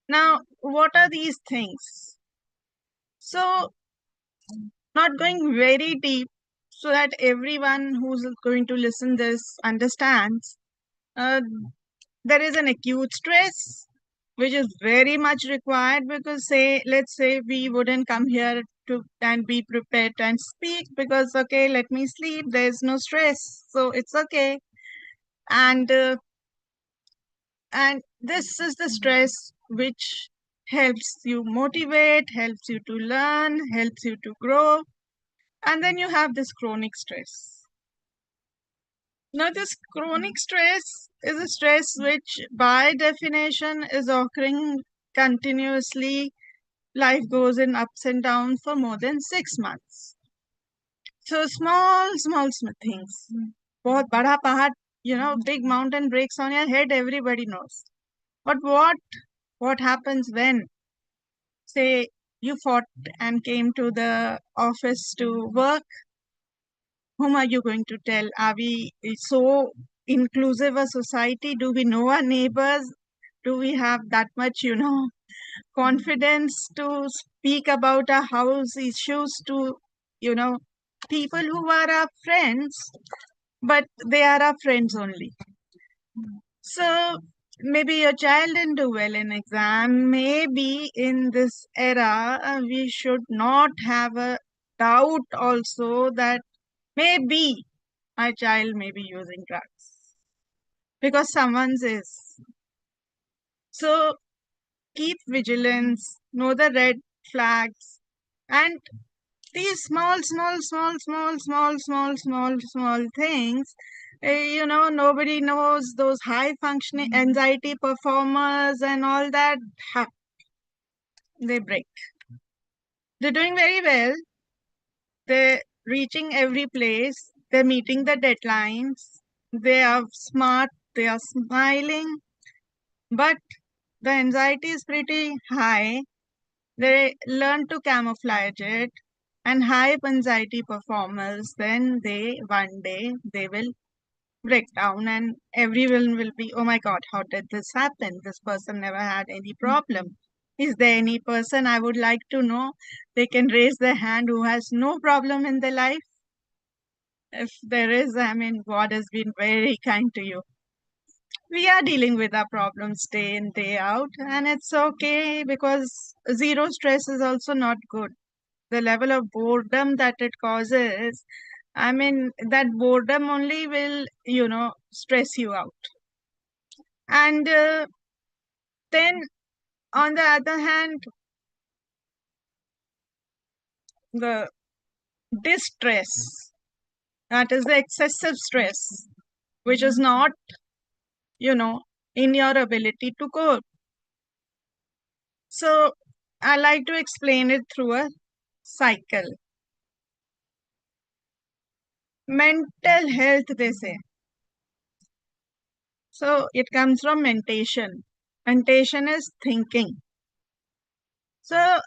E: Now, what are these things? So, not going very deep so that everyone who's going to listen this understands, there is an acute stress, which is very much required because let's say we wouldn't come here to and be prepared and speak because, okay, let me sleep. There's no stress. So it's okay. And this is the stress which helps you motivate, helps you to learn, helps you to grow. And then you have this chronic stress. Now, this chronic stress is a stress which, by definition, is occurring continuously. Life goes in ups and downs for more than 6 months. So, small things. बहुत बड़ा पहाड़, big mountain breaks on your head, everybody knows. But what happens when, say, you fought and came to the office to work? Whom are you going to tell? Are we so inclusive a society? Do we know our neighbors? Do we have that much, confidence to speak about our house issues to, people who are our friends, but they are our friends only? So maybe your child didn't do well in exam. Maybe in this era, we should not have a doubt also that maybe my child may be using drugs because someone's is. So keep vigilance, know the red flags, and these small things. Nobody knows those high functioning anxiety performers and all that. They break. They're doing very well. They're reaching every place. They're meeting the deadlines. They are smart. They are smiling. But the anxiety is pretty high. They learn to camouflage it. And high anxiety performers, then one day they will break down and everyone will be, oh my God, how did this happen? This person never had any problem. Is there any person I would like to know? They can raise their hand who has no problem in their life. If there is, God has been very kind to you. We are dealing with our problems day in, day out, and it's okay because zero stress is also not good. The level of boredom that it causes, that boredom only will, stress you out. And then, on the other hand, the distress, that is the excessive stress, which is not, in your ability to cope. So, I like to explain it through a cycle. Mental health, they say. So, it comes from mentation. Mentation is thinking. So,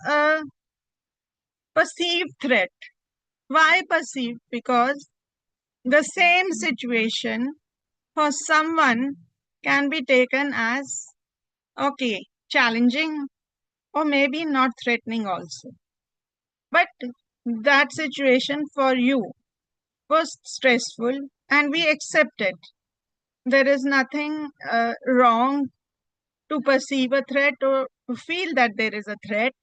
E: perceived threat. Why perceived? Because the same situation for someone can be taken as, okay, challenging or maybe not threatening also. But that situation for you was stressful and we accept it. there is nothing wrong to perceive a threat or to feel that there is a threat.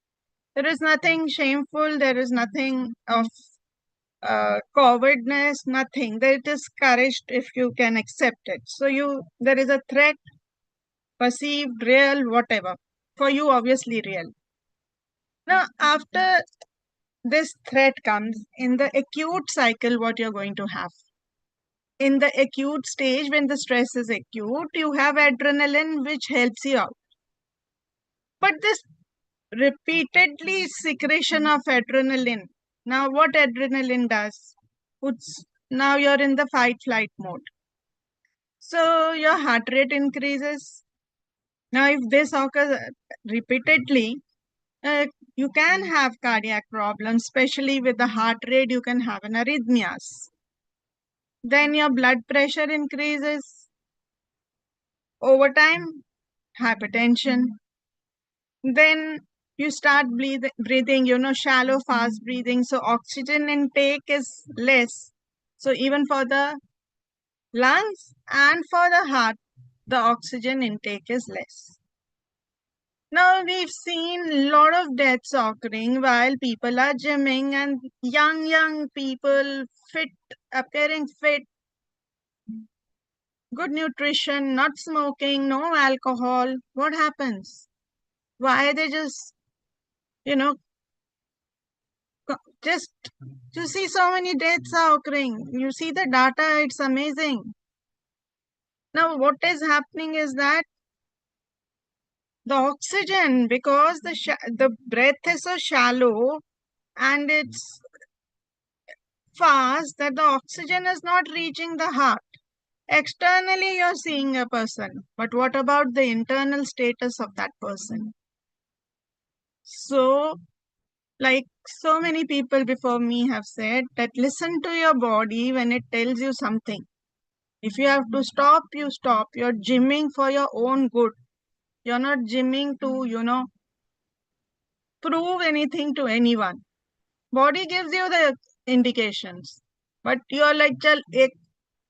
E: There is nothing shameful. There is nothing of cowardness, nothing. It is courage if you can accept it. So there is a threat, perceived, real, whatever. For you, obviously real. Now, after this threat comes in the acute cycle, what you're going to have. In the acute stage, when the stress is acute, you have adrenaline, which helps you out. But this repeatedly secretion of adrenaline. Now, what adrenaline does? Now you're in the fight flight mode. So your heart rate increases. Now, if this occurs repeatedly, you can have cardiac problems, especially with the heart rate, you can have an arrhythmias. Then your blood pressure increases. Over time, hypertension. Then you start breathing, shallow, fast breathing. So oxygen intake is less. So even for the lungs and for the heart, the oxygen intake is less. Now we've seen a lot of deaths occurring while people are gymming, and young people, fit, appearing fit, good nutrition, not smoking, no alcohol. What happens? Why they just, just to see so many deaths are occurring. You see the data, it's amazing. Now what is happening is that the oxygen, because the breath is so shallow and it's fast, that the oxygen is not reaching the heart. Externally, you're seeing a person, but what about the internal status of that person? So, like so many people before me have said, that listen to your body when it tells you something. If you have to stop, you stop. You're gymming for your own good. You're not gymming to, prove anything to anyone. Body gives you the indications, but you're like, chal,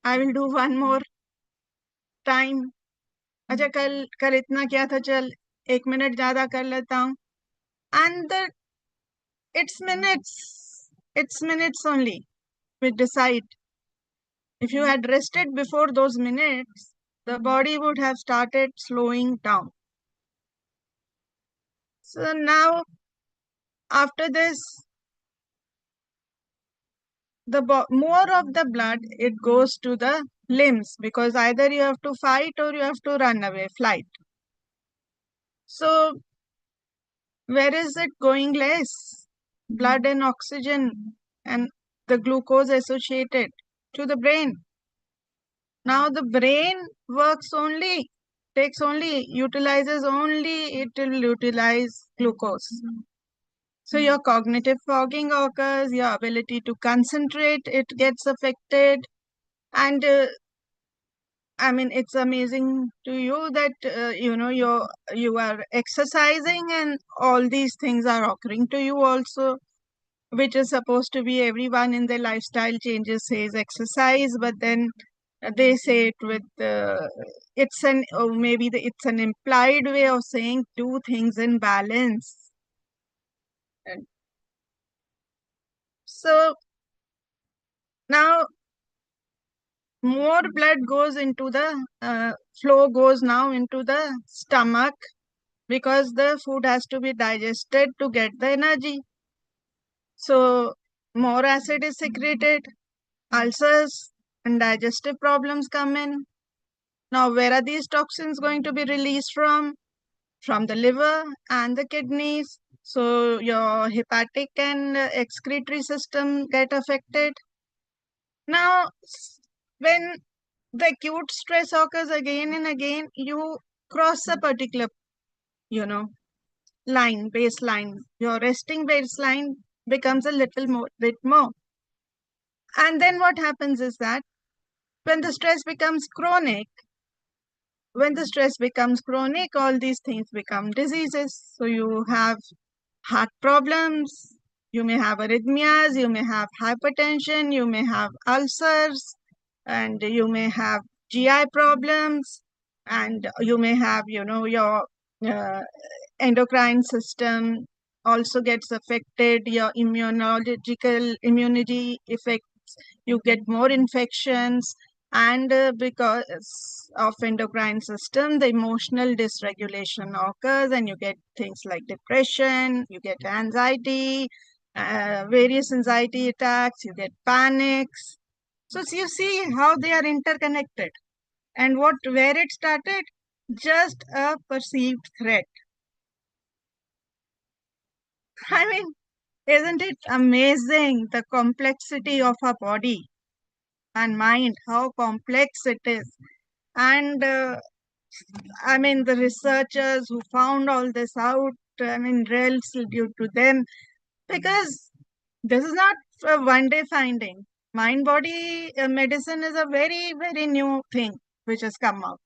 E: I will do one more time. अच्छा कल इतना किया था, चल 1 minute ज्यादा कर लेता हूँ. And it's minutes only we decide. If you had rested before those minutes, the body would have started slowing down. So now, after this, more of the blood, it goes to the limbs, because either you have to fight or you have to run away, flight. So where is it going less? Blood and oxygen and the glucose associated to the brain. Now the brain utilizes only, it will utilize glucose. So your cognitive fogging occurs, your ability to concentrate, it gets affected. And I mean, it's amazing to you that, you are exercising and all these things are occurring to you also, which is supposed to be everyone in their lifestyle changes says exercise, but then they say it with it's an implied way of saying do things in balance. And so now more blood goes into the flow goes now into the stomach, because the food has to be digested to get the energy. So more acid is secreted, ulcers and digestive problems come in. Now, where are these toxins going to be released from? From the liver and the kidneys. So your hepatic and excretory system get affected. Now, when the acute stress occurs again and again, you cross a particular, baseline. Your resting baseline becomes a little bit more. And then what happens is that when the stress becomes chronic, all these things become diseases. So you have heart problems, you may have arrhythmias, you may have hypertension, you may have ulcers, and you may have GI problems, and you may have, your endocrine system also gets affected, your immunity effects, you get more infections, and because of endocrine system, the emotional dysregulation occurs, and you get things like depression, you get anxiety, various anxiety attacks, you get panics. So you see how they are interconnected. And where it started? Just a perceived threat. I mean, isn't it amazing the complexity of our body and mind, how complex it is? And I mean, the researchers who found all this out, I mean, real salute to them, because this is not a one day finding. Mind body medicine is a very, very new thing which has come out.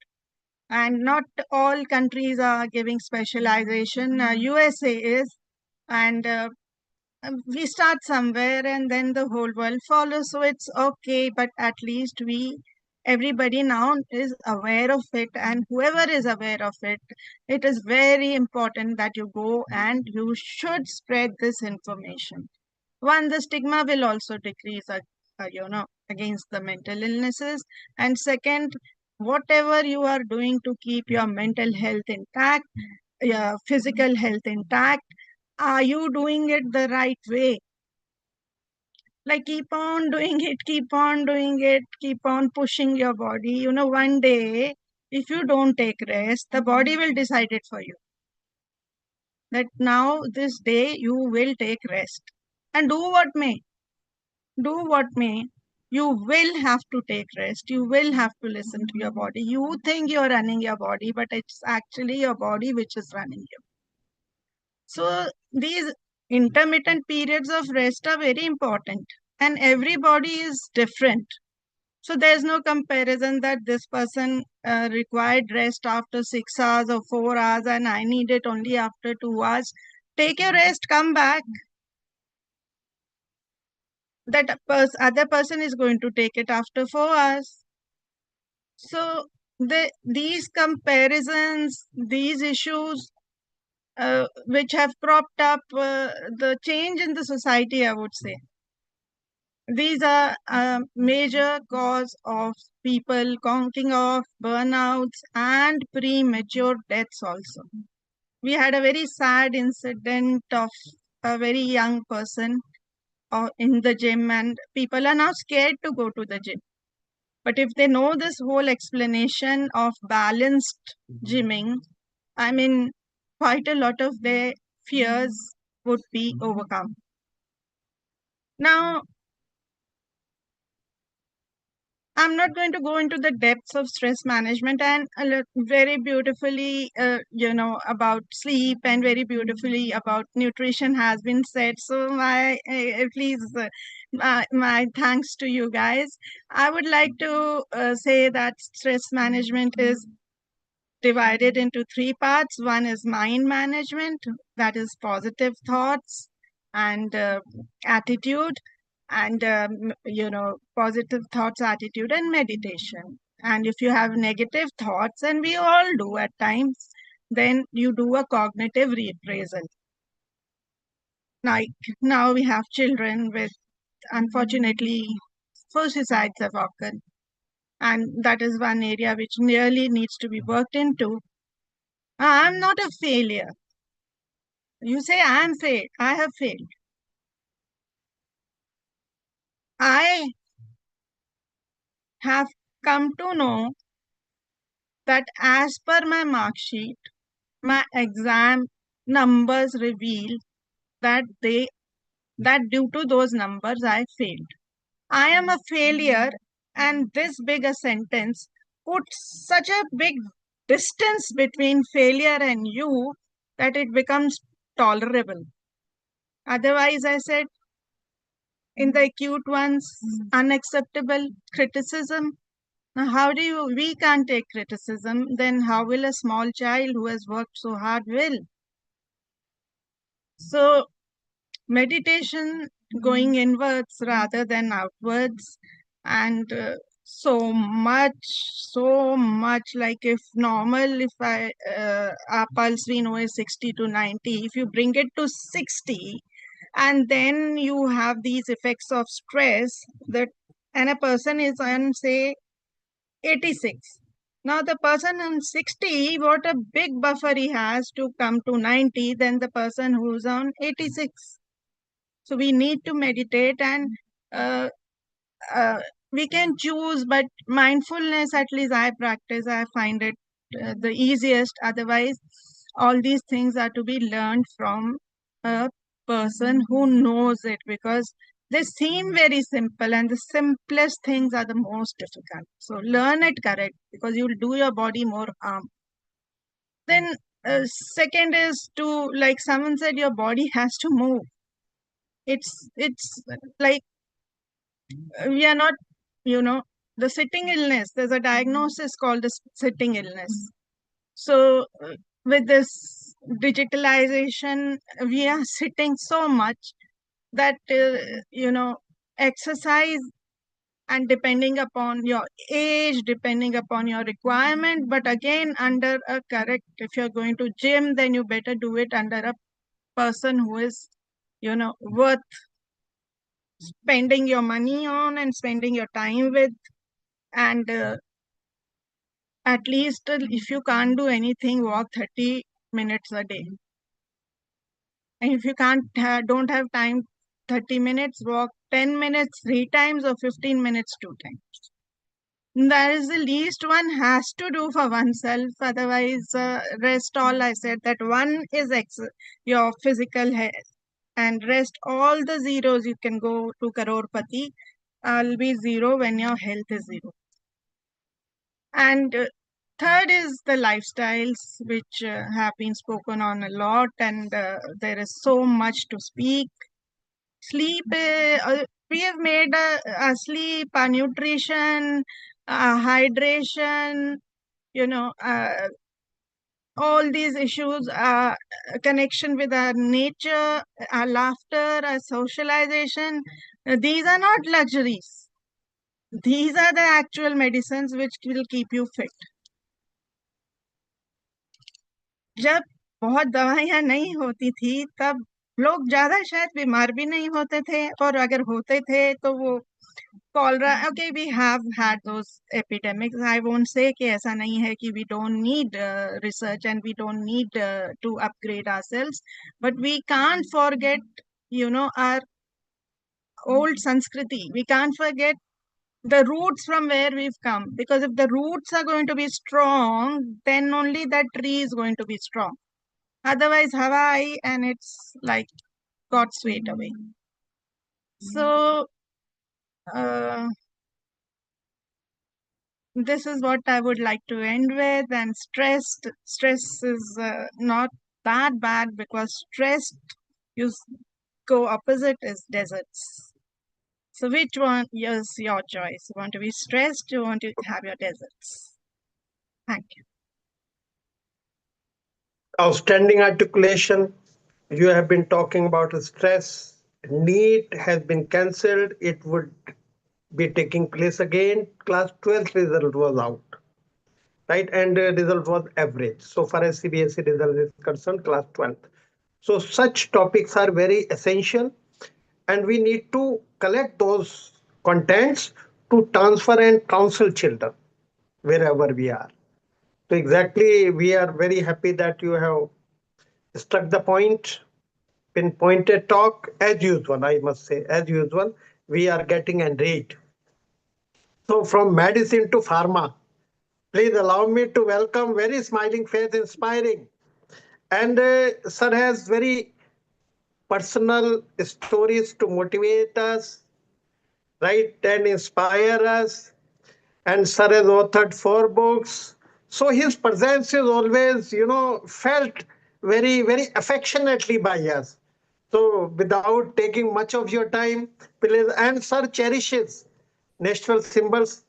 E: And not all countries are giving specialization. USA is, and we start somewhere and then the whole world follows, so it's okay, but at least everybody now is aware of it, and whoever is aware of it, it is very important that you go and you should spread this information. One, the stigma will also decrease against the mental illnesses, and second, whatever you are doing to keep your mental health intact, your physical health intact, are you doing it the right way? Like keep on doing it, keep on doing it, keep on pushing your body. One day, if you don't take rest, the body will decide it for you. That now, this day, you will take rest. And do what may. Do what may. You will have to take rest. You will have to listen to your body. You think you're running your body, but it's actually your body which is running you. So these intermittent periods of rest are very important, and everybody is different. So there's no comparison that this person required rest after 6 hours or 4 hours, and I need it only after 2 hours. Take your rest, come back. That other person is going to take it after 4 hours. So these comparisons, these issues which have cropped up, the change in the society, I would say. These are a major cause of people conking off, burnouts, and premature deaths also. We had a very sad incident of a very young person in the gym, and people are now scared to go to the gym. But if they know this whole explanation of balanced gymming, I mean, quite a lot of their fears would be overcome. Now, I'm not going to go into the depths of stress management, and very beautifully, about sleep, and very beautifully about nutrition has been said. So please, my thanks to you guys. I would like to say that stress management is divided into three parts. One is mind management, that is positive thoughts and attitude, and positive thoughts, attitude, and meditation. And if you have negative thoughts, and we all do at times, then you do a cognitive reappraisal. Like now we have children with, unfortunately, suicides have occurred, and that is one area which really needs to be worked into. I'm not a failure. You say I am failed. I have failed. I have come to know that as per my mark sheet, my exam numbers reveal that due to those numbers I failed. I am a failure, and this big a sentence puts such a big distance between failure and you that it becomes tolerable. Otherwise, I said, in the acute ones, unacceptable criticism. Now, we can't take criticism, then how will a small child who has worked so hard will? So, meditation, going inwards rather than outwards, and so much. Like if normal, if our pulse we know is 60 to 90, if you bring it to 60, and then you have these effects of stress, that and a person is on say 86. Now the person on 60, what a big buffer he has to come to 90 than the person who's on 86. So we need to meditate, and uh, uh, we can choose, but mindfulness, at least I practice, I find it the easiest. Otherwise, all these things are to be learned from a person who knows it, because they seem very simple, and the simplest things are the most difficult. So learn it correct, because you'll do your body more harm. Then second is to, like someone said, your body has to move. It's like we are not, the sitting illness, there's a diagnosis called the sitting illness. So with this digitalization, we are sitting so much that exercise, and depending upon your age, depending upon your requirement, but again under a correct, if you're going to gym, then you better do it under a person who is worth spending your money on and spending your time with. And at least if you can't do anything, walk 30 minutes a day. And if you don't have time 30 minutes, walk 10 minutes 3 times or 15 minutes 2 times. That is the least one has to do for oneself. Otherwise, rest all I said, that one is your physical health, and rest all the zeros, you can go to Karorpati, will be zero when your health is zero. And third is the lifestyles, which have been spoken on a lot, and there is so much to speak. Sleep, we have made sleep, nutrition, hydration, all these issues, connection with our nature, our laughter, our socialization. These are not luxuries. These are the actual medicines which will keep you fit. जब बहुत दवाइयाँ नहीं होती थी, तब लोग ज्यादा शायद बीमार भी नहीं होते थे, और अगर होते थे तो वो cholera, okay, we have had those epidemics. I won't say कि ऐसा नहीं है कि we don't need research and we don't need to upgrade ourselves, but we can't forget, our old Sanskriti. We can't forget the roots from where we've come, because if the roots are going to be strong, then only that tree is going to be strong. Otherwise, Hawaii, and it's like got swept away. So this is what I would like to end with. And stress is not that bad, because stressed, you go opposite is deserts. So which one is your choice? You want to be stressed? You want to have your deserts? Thank you.
A: Outstanding articulation. You have been talking about stress. NEET has been cancelled. It would be taking place again. Class 12th result was out, right? And result was average. So far as CBSE result is concerned, class 12th. So such topics are very essential, and we need to collect those contents to transfer and counsel children wherever we are. So exactly, we are very happy that you have struck the point, pinpointed talk as usual. I must say, as usual, we are getting enraged. So from medicine to pharma, please allow me to welcome very smiling face, inspiring. And sir has very personal stories to motivate us, right, and inspire us. And sir has authored 4 books. So his presence is always, felt very, very affectionately by us. So without taking much of your time, please, and sir cherishes natural symbols.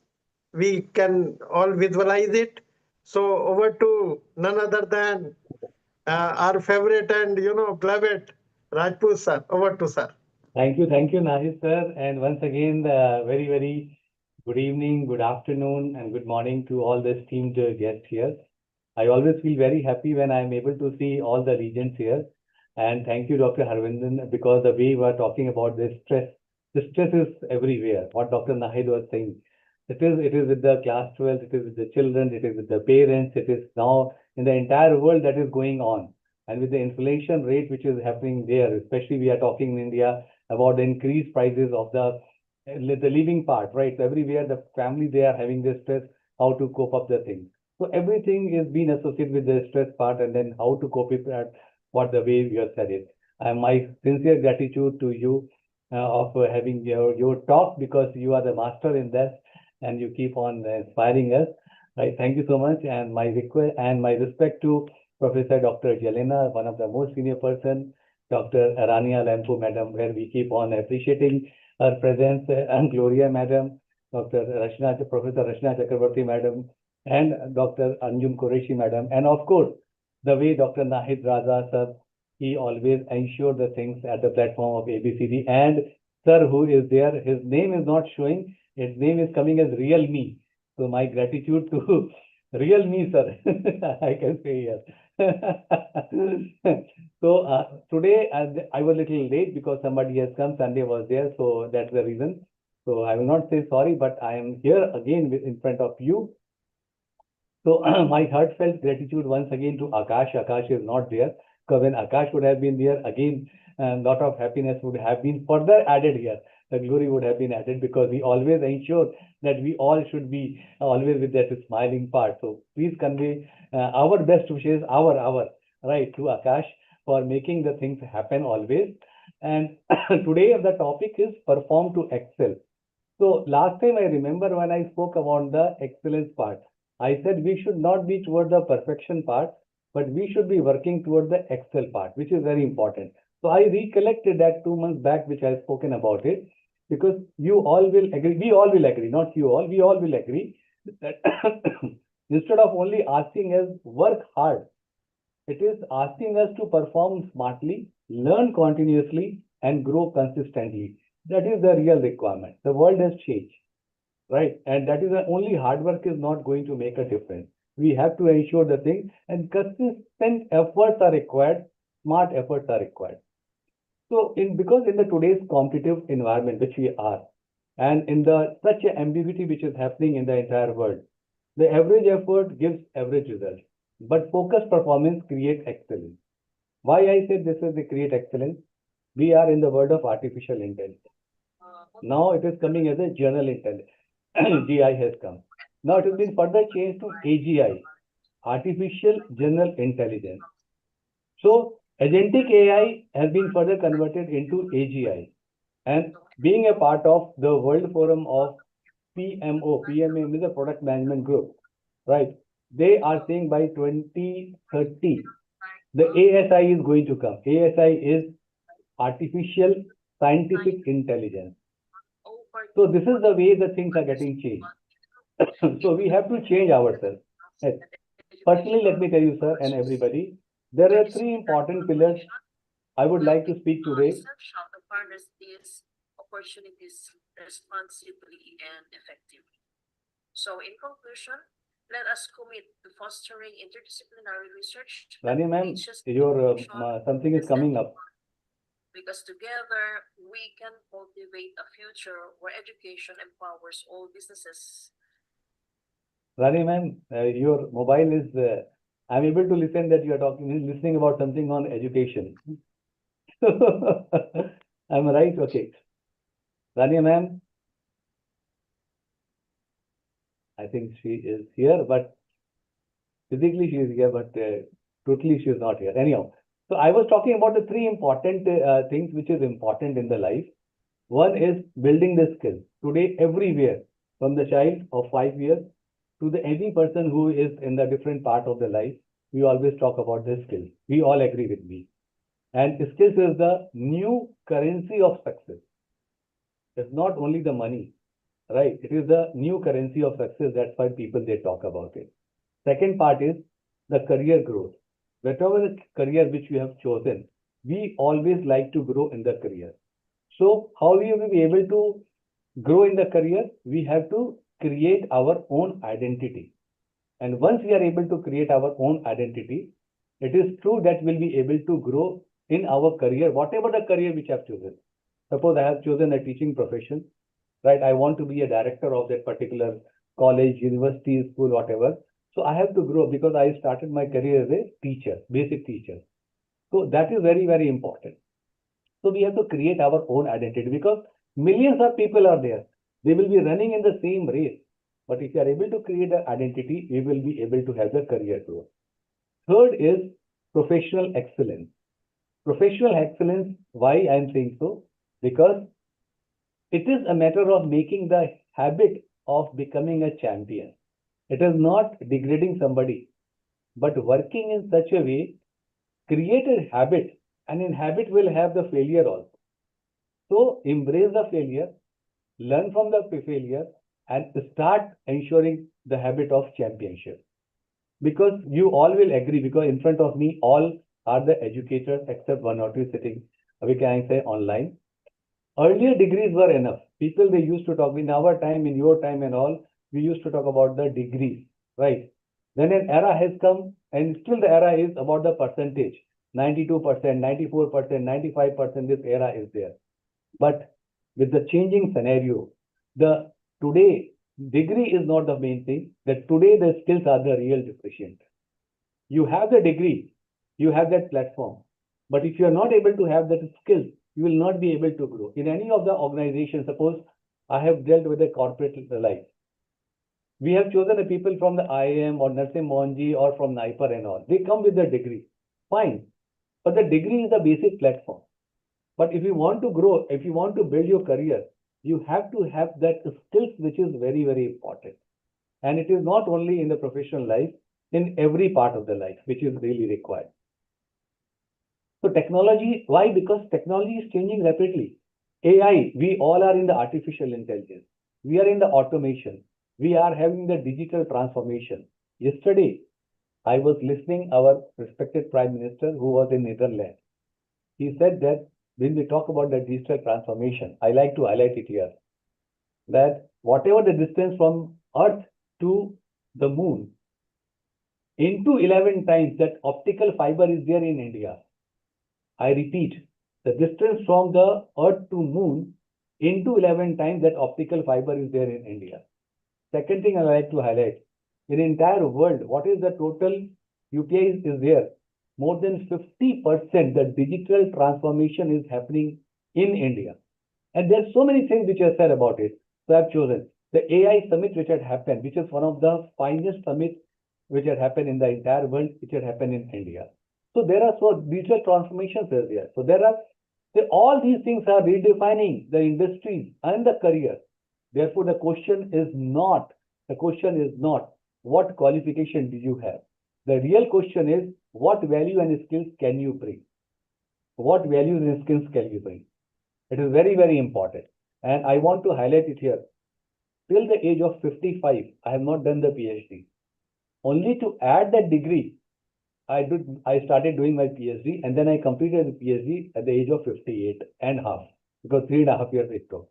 A: We can all visualize it. So over to none other than our favorite and beloved Rajput sir. Over to sir.
F: Thank you, Nahid sir. And once again, very, very Good evening, good afternoon, and good morning to all the esteemed guests here. I always feel very happy when I'm able to see all the regions here. And thank you, Dr. Harvindan, because the way you are talking about the stress is everywhere. What Dr. Nahid was saying, it is with the class 12, it is with the children, it is with the parents, it is now in the entire world that is going on. And with the inflation rate which is happening there, especially we are talking in India about the increased prices of the living part, right? So everywhere the family they are having this stress, how to cope up the things. So everything is being associated with the stress part and then how to cope with that, what the way you have said it. And my sincere gratitude to you of having your talk because you are the master in this and you keep on inspiring us. Right, thank you so much. And my request and my respect to Professor Dr. Jelena, one of the most senior person, Dr. Arania Lampu, madam, where we keep on appreciating her presence, and Gloria madam, Dr. Rashna, Professor Rashna Chakraborty madam, and Dr. Anjum Qureshi madam, and of course, the way Dr. Nahid Raza sir, he always ensured the things at the platform of ABCD. And sir, who is there, his name is not showing, his name is coming as Real Me. So my gratitude to Real Me, sir, I can say here. So today I was a little late because somebody has come. Sunday was there, so that's the reason. So I will not say sorry, but I am here again in front of you. So my heartfelt gratitude once again to Akash. Akash is not there because when Akash would have been there, again a lot of happiness would have been further added here. The glory would have been added because we always ensure that we all should be always with that smiling part. So please convey our best wishes, our right to Akash for making the things happen always. And today the topic is perform to excel. So last time I remember when I spoke about the excellence part, I said we should not be toward the perfection part, but we should be working toward the excel part, which is very important. So I recollected that 2 months back, which I have spoken about it, because you all will agree, we all will agree, not you all, we all will agree that instead of only asking us work hard, it is asking us to perform smartly, learn continuously, and grow consistently. That is the real requirement. The world has changed, right? And that is the only hard work is not going to make a difference. We have to ensure the thing, and consistent efforts are required, smart efforts are required. So, because in the today's competitive environment which we are, and in the such a ambiguity which is happening in the entire world, the average effort gives average results, but focused performance creates excellence. Why I said this is the create excellence? We are in the world of artificial intelligence. Now it is coming as a general intelligence. GI has come. Now it has been further changed to AGI, artificial general intelligence. So agentic AI has been further converted into AGI. And being a part of the World Forum of PMA means the Product Management Group, right? They are saying by 2030, the ASI is going to come. ASI is artificial scientific intelligence. So this is the way the things are getting changed. So we have to change ourselves. Yes. Personally, let me tell you, sir, and everybody, there are three important pillars I would like to speak today.
G: To harness these opportunities responsibly and effectively. So, in conclusion, let us commit to fostering interdisciplinary research.
F: Rani ma'am, your something is coming up.
G: Because together we can cultivate a future where education empowers all businesses.
F: Rani ma'am, your mobile is. I'm able to listen that you are listening about something on education. I'm right. Okay, Rani ma'am. I think she is here, but physically she is here, but totally she is not here. Anyhow, so I was talking about the three important things which is important in the life. One is building the skill. Today, everywhere, from the child of 5 years to the any person who is in the different part of the life, we always talk about the skill. We all agree with me. And skills is the new currency of success. It's not only the money, right? It is the new currency of success. That's why people they talk about it. Second part is the career growth. Whatever the career which we have chosen, we always like to grow in the career. So how we will be able to grow in the career, we have to create our own identity. And once we are able to create our own identity, it is true that we'll be able to grow in our career, whatever the career which I have chosen. Suppose I have chosen a teaching profession, right? I want to be a director of that particular college, university, school, whatever. So I have to grow because I started my career as a teacher, basic teacher. So that is very, very important. So we have to create our own identity because millions of people are there. They will be running in the same race. But if you are able to create an identity, we will be able to have the career growth. Third is professional excellence. Professional excellence, why I am saying so? Because it is a matter of making the habit of becoming a champion. It is not degrading somebody, but working in such a way, create a habit, and in habit will have the failure also. So embrace the failure, learn from the failure, and start ensuring the habit of championship. Because you all will agree, because in front of me, all are the educators except one or two sitting, we can say online. Earlier degrees were enough. People, they used to talk in our time, in your time and all, we used to talk about the degrees, right? Then an era has come and still the era is about the percentage. 92%, 94%, 95%, this era is there. But with the changing scenario, the today degree is not the main thing. That today the skills are the real differentiator. You have the degree, you have that platform, but if you are not able to have that skill, you will not be able to grow. In any of the organizations, suppose I have dealt with a corporate life. We have chosen the people from the IIM or Narsing Mohanji or from NIPER and all. They come with the degree. Fine. But the degree is the basic platform. But if you want to grow, if you want to build your career, you have to have that skills, which is very, very important. And it is not only in the professional life, in every part of the life, which is really required. So technology, why? Because technology is changing rapidly. AI, we all are in the artificial intelligence. We are in the automation. We are having the digital transformation. Yesterday, I was listening our respected Prime Minister who was in Netherlands. He said that when we talk about the digital transformation, I like to highlight it here, that whatever the distance from Earth to the moon, into 11 times that optical fiber is there in India. I repeat, the distance from the Earth to moon into 11 times that optical fiber is there in India. Second thing I like to highlight, in the entire world, what is the total UPI is there? More than 50% the digital transformation is happening in India. And there's so many things which are said about it. So I've chosen the AI summit which had happened, which is one of the finest summits which had happened in the entire world, which had happened in India. So there are so digital transformations there. So there are all these things are redefining the industries and the career. Therefore, the question is not what qualification do you have. The real question is what value and skills can you bring? What values and skills can you bring? It is very, very important. And I want to highlight it here. Till the age of 55, I have not done the PhD. Only to add that degree, I started doing my PhD, and then I completed the PhD at the age of 58 and a half, because 3.5 years it took.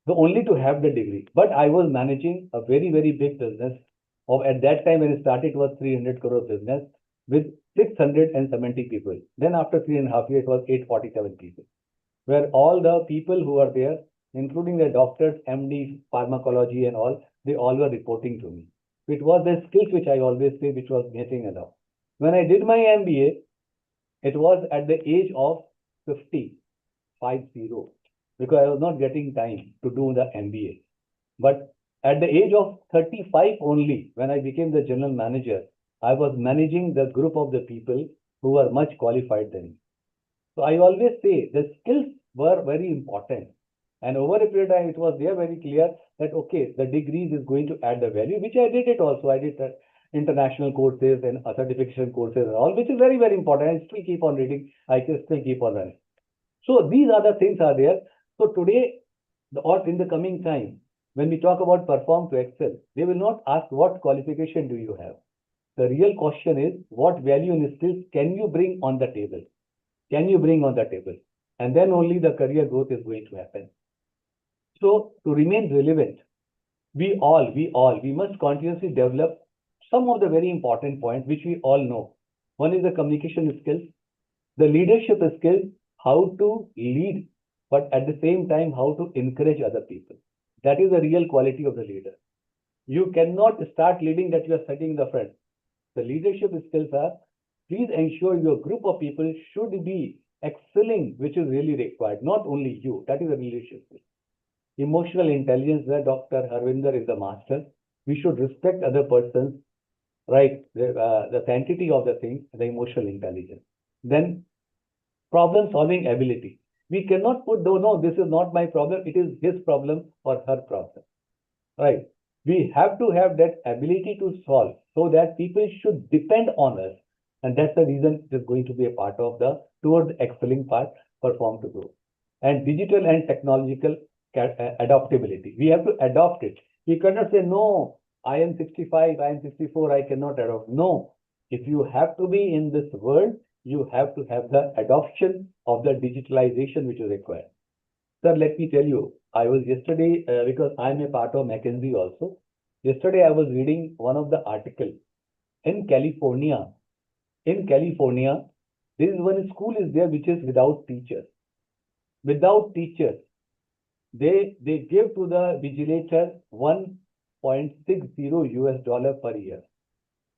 F: So only to have the degree. But I was managing a very, very big business. At that time when I started, it was 300 crore business with 670 people. Then after 3.5 years, it was 847 people, where all the people who are there, including the doctors, MD, pharmacology and all, they all were reporting to me. It was the skills which I always say, which was getting along. When I did my MBA, it was at the age of 50, because I was not getting time to do the MBA. But at the age of 35 only, when I became the general manager, I was managing the group of the people who were much qualified than me. So I always say the skills were very important. And over a period of time, it was there very clear that, okay, the degrees is going to add the value, which I did it also. I did international courses and certification courses and all, which is very, very important. I still keep on reading. I can still keep on running. So these are the things are there. So today, or in the coming time, when we talk about perform to excel, they will not ask what qualification do you have. The real question is what value and skills can you bring on the table? Can you bring on the table? And then only the career growth is going to happen. So to remain relevant, we must continuously develop some of the very important points which we all know. One is the communication skills, the leadership skills, how to lead, but at the same time, how to encourage other people. That is the real quality of the leader. You cannot start leading that you are sitting in the front. The leadership skills are, please ensure your group of people should be excelling, which is really required, not only you. That is a leadership skill. Emotional intelligence, where Dr. Harvinder is the master. We should respect other persons, right? The sanctity of the thing, the emotional intelligence. Then problem solving ability. We cannot put, no, this is not my problem, it is his problem or her problem, right? We have to have that ability to solve so that people should depend on us. And that's the reason it is going to be a part of the towards excelling part, perform to grow. And digital and technological adaptability. We have to adopt it. We cannot say, no, I am 65, I am 64, I cannot adopt. No, if you have to be in this world, you have to have the adoption of the digitalization which is required. Sir, let me tell you, I was yesterday, because I'm a part of McKinsey also. Yesterday, I was reading one of the article in California. In California, there is one school is there which is without teachers. Without teachers, they give to the vigilator 1.60 US dollar per year,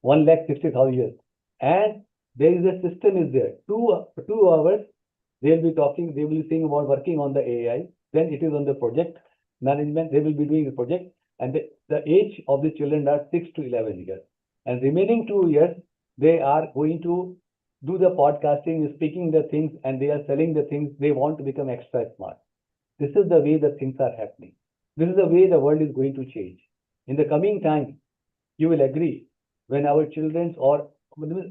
F: 1,60,000 years. And there is a system is there, 2 hours, they'll be talking, they will be saying about working on the AI. Then it is on the project management, they will be doing the project. And the age of the children are 6 to 11 years. And remaining 2 years, they are going to do the podcasting, speaking the things, and they are selling the things. They want to become extra smart. This is the way the things are happening. This is the way the world is going to change. In the coming time, you will agree, when our children or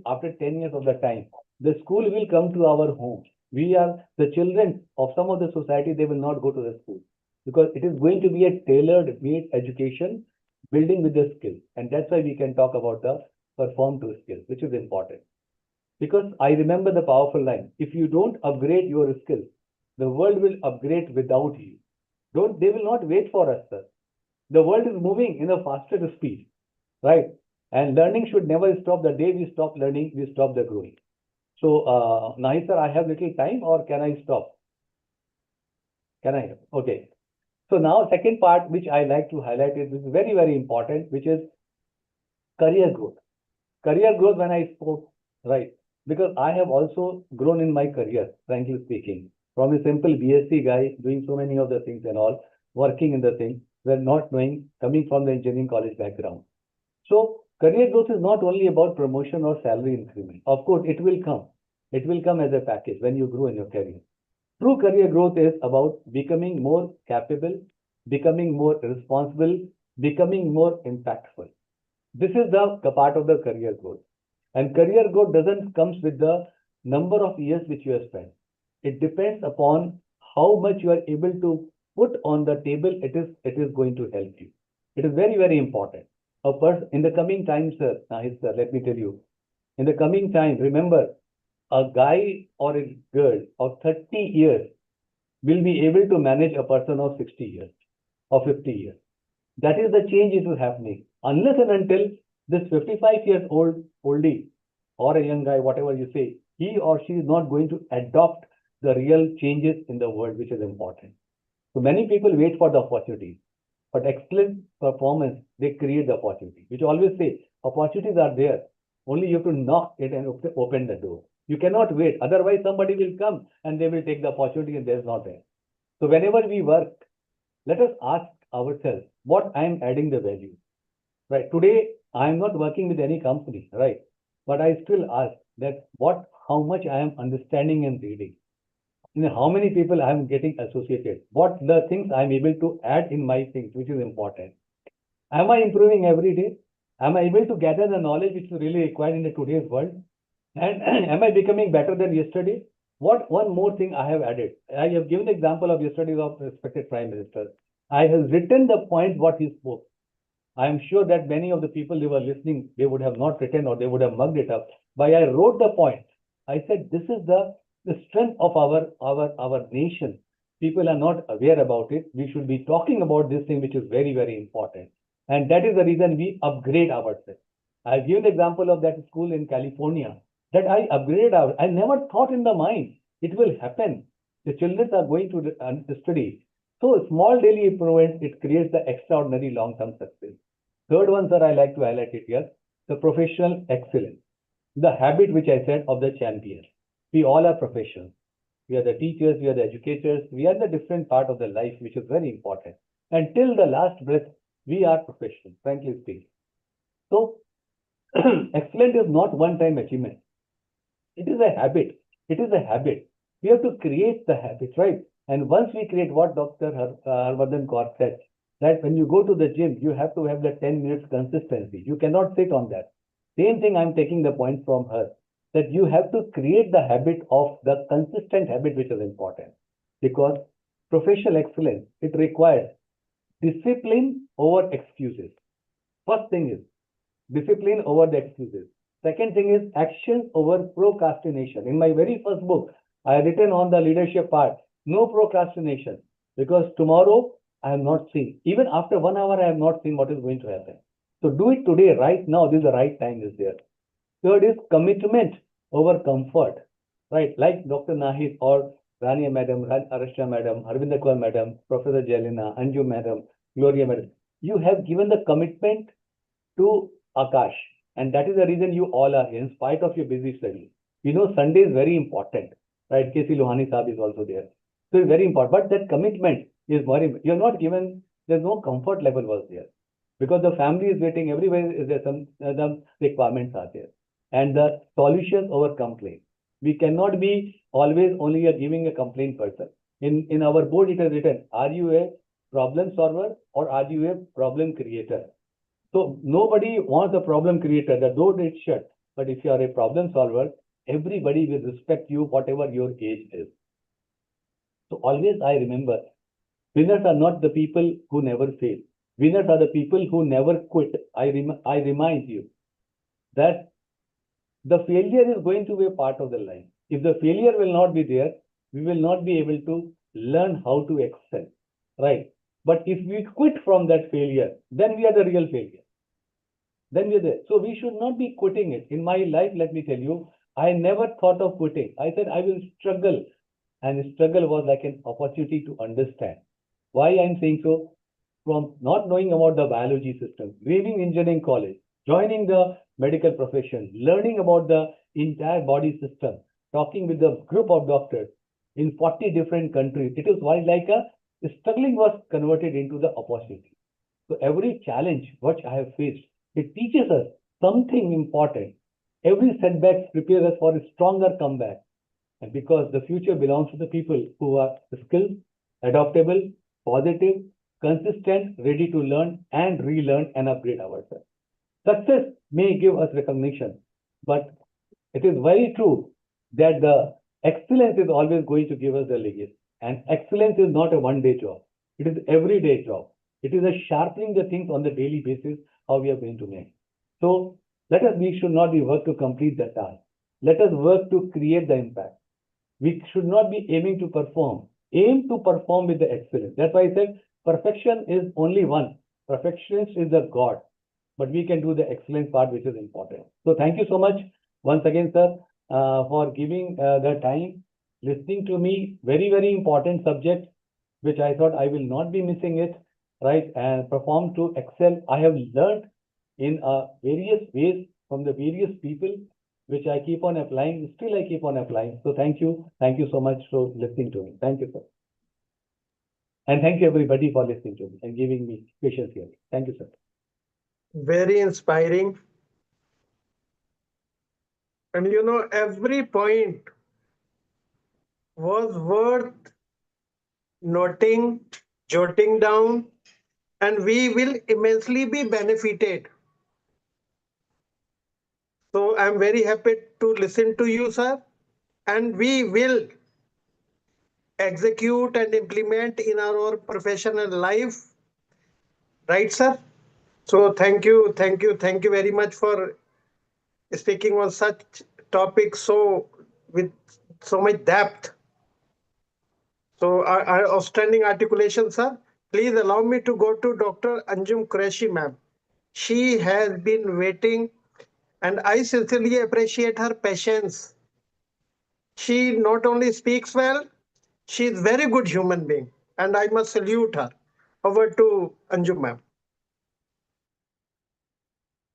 F: after 10 years of the time, the school will come to our home. We are the children of some of the society, they will not go to the school because it is going to be a tailored made education building with the skills. And that's why we can talk about the perform to skills, which is important. Because I remember the powerful line, if you don't upgrade your skills, the world will upgrade without you. They will not wait for us, sir. The world is moving in a faster speed, right? And learning should never stop. The day we stop learning, we stop the growing. So, Nahi sir, I have little time or can I stop? Can I? Okay. So now second part, which I like to highlight is very, very important, which is career growth. Career growth when I spoke, right? Because I have also grown in my career, frankly speaking, from a simple BSc guy doing so many of the things and all, working in the thing, we're not knowing, coming from the engineering college background. So career growth is not only about promotion or salary increment. Of course, it will come. It will come as a package when you grow in your career. True career growth is about becoming more capable, becoming more responsible, becoming more impactful. This is the part of the career growth. And career growth doesn't comes with the number of years which you have spent. It depends upon how much you are able to put on the table. It is going to help you. It is very, very important. In the coming time, sir, Nahid sir, let me tell you, in the coming time, remember, a guy or a girl of 30 years will be able to manage a person of 60 years or 50 years. That is the change is happening. Unless and until this 55 years oldie or a young guy, whatever you say, he or she is not going to adopt the real changes in the world, which is important. So many people wait for the opportunity, but excellent performance, they create the opportunity, which always say opportunities are there. Only you have to knock it and open the door. You cannot wait. Otherwise, somebody will come and they will take the opportunity and there's not there. So whenever we work, let us ask ourselves what I am adding the value. Right. Today, I am not working with any company, right? But I still ask that how much I am understanding and reading. How many people I am getting associated, what the things I am able to add in my things, which is important. Am I improving every day? Am I able to gather the knowledge which is really required in today's world? And am I becoming better than yesterday? One more thing I have added. I have given the example of yesterday of respected Prime Minister. I have written the point what he spoke. I am sure that many of the people who were listening, they would have not written or they would have mugged it up. But I wrote the point. I said, this is the strength of our nation. People are not aware about it. We should be talking about this thing, which is very, very important. And that is the reason we upgrade ourselves. I've given the example of that school in California that I upgraded out. I never thought in the mind it will happen. The children are going to study. So small daily improvements, it creates the extraordinary long-term success. Third one, sir, I like to highlight it here, the professional excellence, the habit which I said of the champion. We all are professionals. We are the teachers, we are the educators, we are the different part of the life, which is very important. And till the last breath, we are professionals, frankly speaking. So, excellent is not one-time achievement. It is a habit. It is a habit. We have to create the habit, right? And once we create what Dr. Harvardhan Kaur said, that when you go to the gym, you have to have the 10 minutes consistency. You cannot sit on that. Same thing, I'm taking the point from her, that you have to create the habit of the consistent habit, which is important. Because professional excellence, it requires discipline over excuses. First thing is discipline over the excuses. Second thing is action over procrastination. In my very first book, I have written on the leadership part, no procrastination, because tomorrow I have not seen. Even after 1 hour, I have not seen what is going to happen. So do it today, right now. This is the right time is there. Third is commitment over comfort, right? Like Dr. Nahid or Rania Madam, Arashna Madam, Arvinda Kaur Madam, Professor Jelena, Anju Madam, Gloria Madam. You have given the commitment to Akash. And that is the reason you all are here, in spite of your busy study. You know, Sunday is very important, right? KC Lohani Saab is also there. So it's very important. But that commitment is very, you're not given, there's no comfort level was there. Because the family is waiting, everywhere is there some the requirements are there. And the solutions over complaint. We cannot be always only giving a complaint person. In our board, it is written, are you a problem solver or are you a problem creator? So nobody wants a problem creator. The door is shut. But if you are a problem solver, everybody will respect you, whatever your age is. So always I remember, winners are not the people who never fail. Winners are the people who never quit. I remind you that the failure is going to be a part of the life. If the failure will not be there, we will not be able to learn how to excel, right? But if we quit from that failure, then we are the real failure. Then we are there. So we should not be quitting it. In my life, let me tell you, I never thought of quitting. I said I will struggle. And struggle was like an opportunity to understand. Why I'm saying so? From not knowing about the biology system, leaving engineering college, joining the medical profession, learning about the entire body system, talking with a group of doctors in 40 different countries. It is why like a struggling was converted into the opportunity. So every challenge which I have faced, it teaches us something important. Every setback prepares us for a stronger comeback. And because the future belongs to the people who are skilled, adaptable, positive, consistent, ready to learn and relearn and upgrade ourselves. Success may give us recognition, but it is very true that the excellence is always going to give us the legacy. And excellence is not a one-day job. It is everyday job. It is a sharpening the things on the daily basis how we are going to make. So we should not be work to complete the task. Let us work to create the impact. We should not be aiming to perform. Aim to perform with the excellence. That's why I said perfection is only one. Perfectionist is the God. But we can do the excellence part, which is important. So thank you so much once again, sir, for giving the time, listening to me. Very, very important subject, which I thought I will not be missing it, right? And perform to excel. I have learned in various ways from the various people, which I keep on applying. Still, I keep on applying. So thank you. Thank you so much for listening to me. Thank you, sir. And thank you, everybody, for listening to me and giving me patience here. Thank you, sir.
A: Very inspiring. And you know, every point was worth noting, jotting down, and we will immensely be benefited. So I'm very happy to listen to you, sir, and we will execute and implement in our professional life. Right, sir? So thank you, thank you very much for speaking on such topics so with so much depth. So, outstanding articulation, sir. Please allow me to go to Dr. Anjum Qureshi, ma'am. She has been waiting, and I sincerely appreciate her patience. She not only speaks well, she is very good human being, and I must salute her. Over to Anjum, ma'am.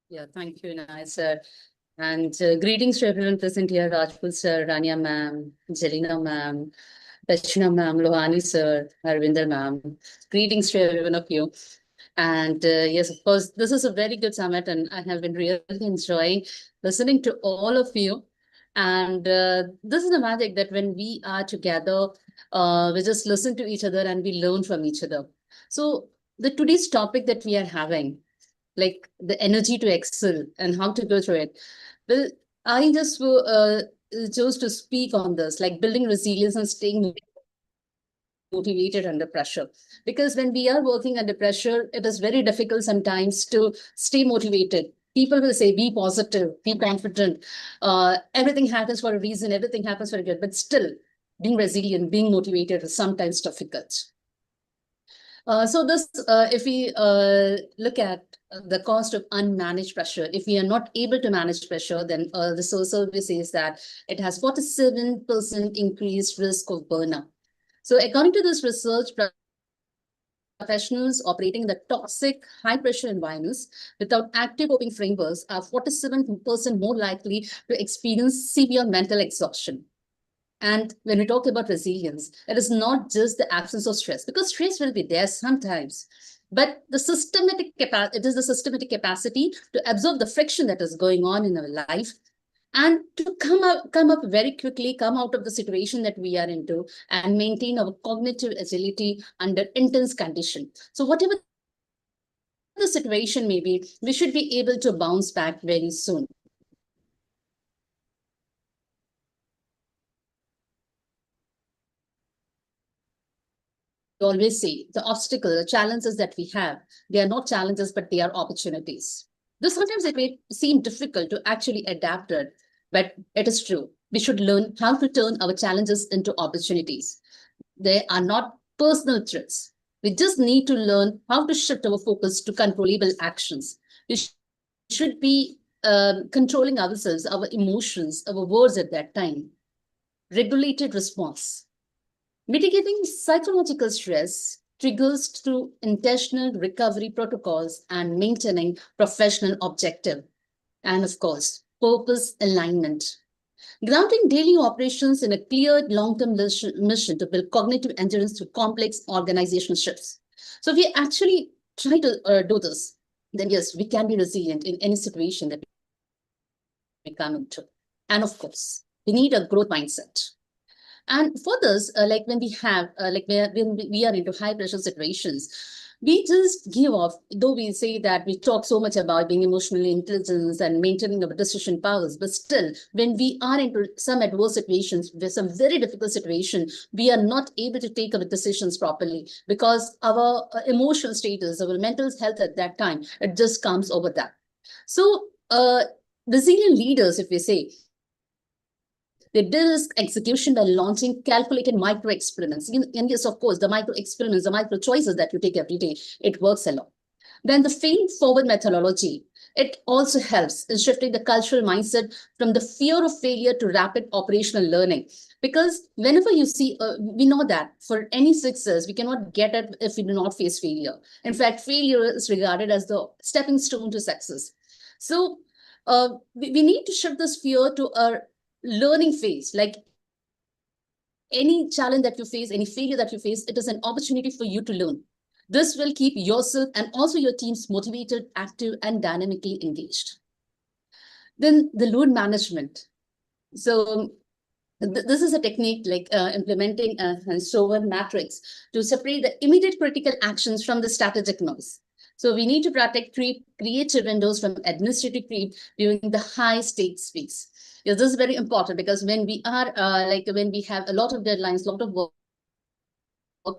H: Yeah, thank you, Inay sir. And greetings to everyone present here, Rajput sir, Rania ma'am, Jelina ma'am, Rachna ma'am, Lohani sir, Arvinder ma'am. Greetings to every one of you. And yes, of course, this is a very good summit, and I have been really enjoying listening to all of you. And this is the magic that when we are together, we just listen to each other and we learn from each other. So the today's topic that we are having, like the energy to excel and how to go through it. Well, I just chose to speak on this, like building resilience and staying motivated under pressure. Because when we are working under pressure, it is very difficult sometimes to stay motivated. People will say, be positive, be confident. Everything happens for a reason, everything happens for a good, but still being resilient, being motivated is sometimes difficult. So this, if we look at the cost of unmanaged pressure, if we are not able to manage pressure, then the survey says that it has 47% increased risk of burnout. So according to this research, professionals operating in the toxic, high-pressure environments without active coping frameworks are 47% more likely to experience severe mental exhaustion. And when we talk about resilience, it is not just the absence of stress, because stress will be there sometimes, but it is the systematic capacity to absorb the friction that is going on in our life and to come up very quickly, come out of the situation that we are into and maintain our cognitive agility under intense condition. So whatever the situation may be, we should be able to bounce back very soon. Always say the obstacle, the challenges that we have, they are not challenges, but they are opportunities. Though sometimes it may seem difficult to actually adapt it, but it is true. We should learn how to turn our challenges into opportunities. They are not personal threats. We just need to learn how to shift our focus to controllable actions. We should be controlling ourselves, our emotions, our words at that time. Regulated response. Mitigating psychological stress triggers through intentional recovery protocols and maintaining professional objective. And of course, purpose alignment. Grounding daily operations in a clear long-term mission to build cognitive endurance through complex organizational shifts. So if we actually try to do this, then yes, we can be resilient in any situation that we come into. And of course, we need a growth mindset. And for this, like when we have, when we are into high pressure situations, we just give off, though we say that we talk so much about being emotionally intelligent and maintaining our decision powers, but still, when we are into some adverse situations, with some very difficult situation, we are not able to take our decisions properly because our emotional status, our mental health at that time, it just comes over that. So, resilient leaders, if we say, they de-risk execution by launching calculated micro experiments. And yes, of course, the micro experiments, the micro choices that you take every day, it works a lot. Then the fail forward methodology, it also helps in shifting the cultural mindset from the fear of failure to rapid operational learning. Because whenever you see, we know that for any success, we cannot get it if we do not face failure. In fact, failure is regarded as the stepping stone to success. So we need to shift this fear to a learning phase. Like any challenge that you face, any failure that you face, it is an opportunity for you to learn. This will keep yourself and also your teams motivated, active, and dynamically engaged. Then the load management. So this is a technique like implementing a sober matrix to separate the immediate critical actions from the strategic noise. So we need to protect creative windows from administrative creep during the high stakes phase. Yes, this is very important because when we are when we have a lot of deadlines, a lot of work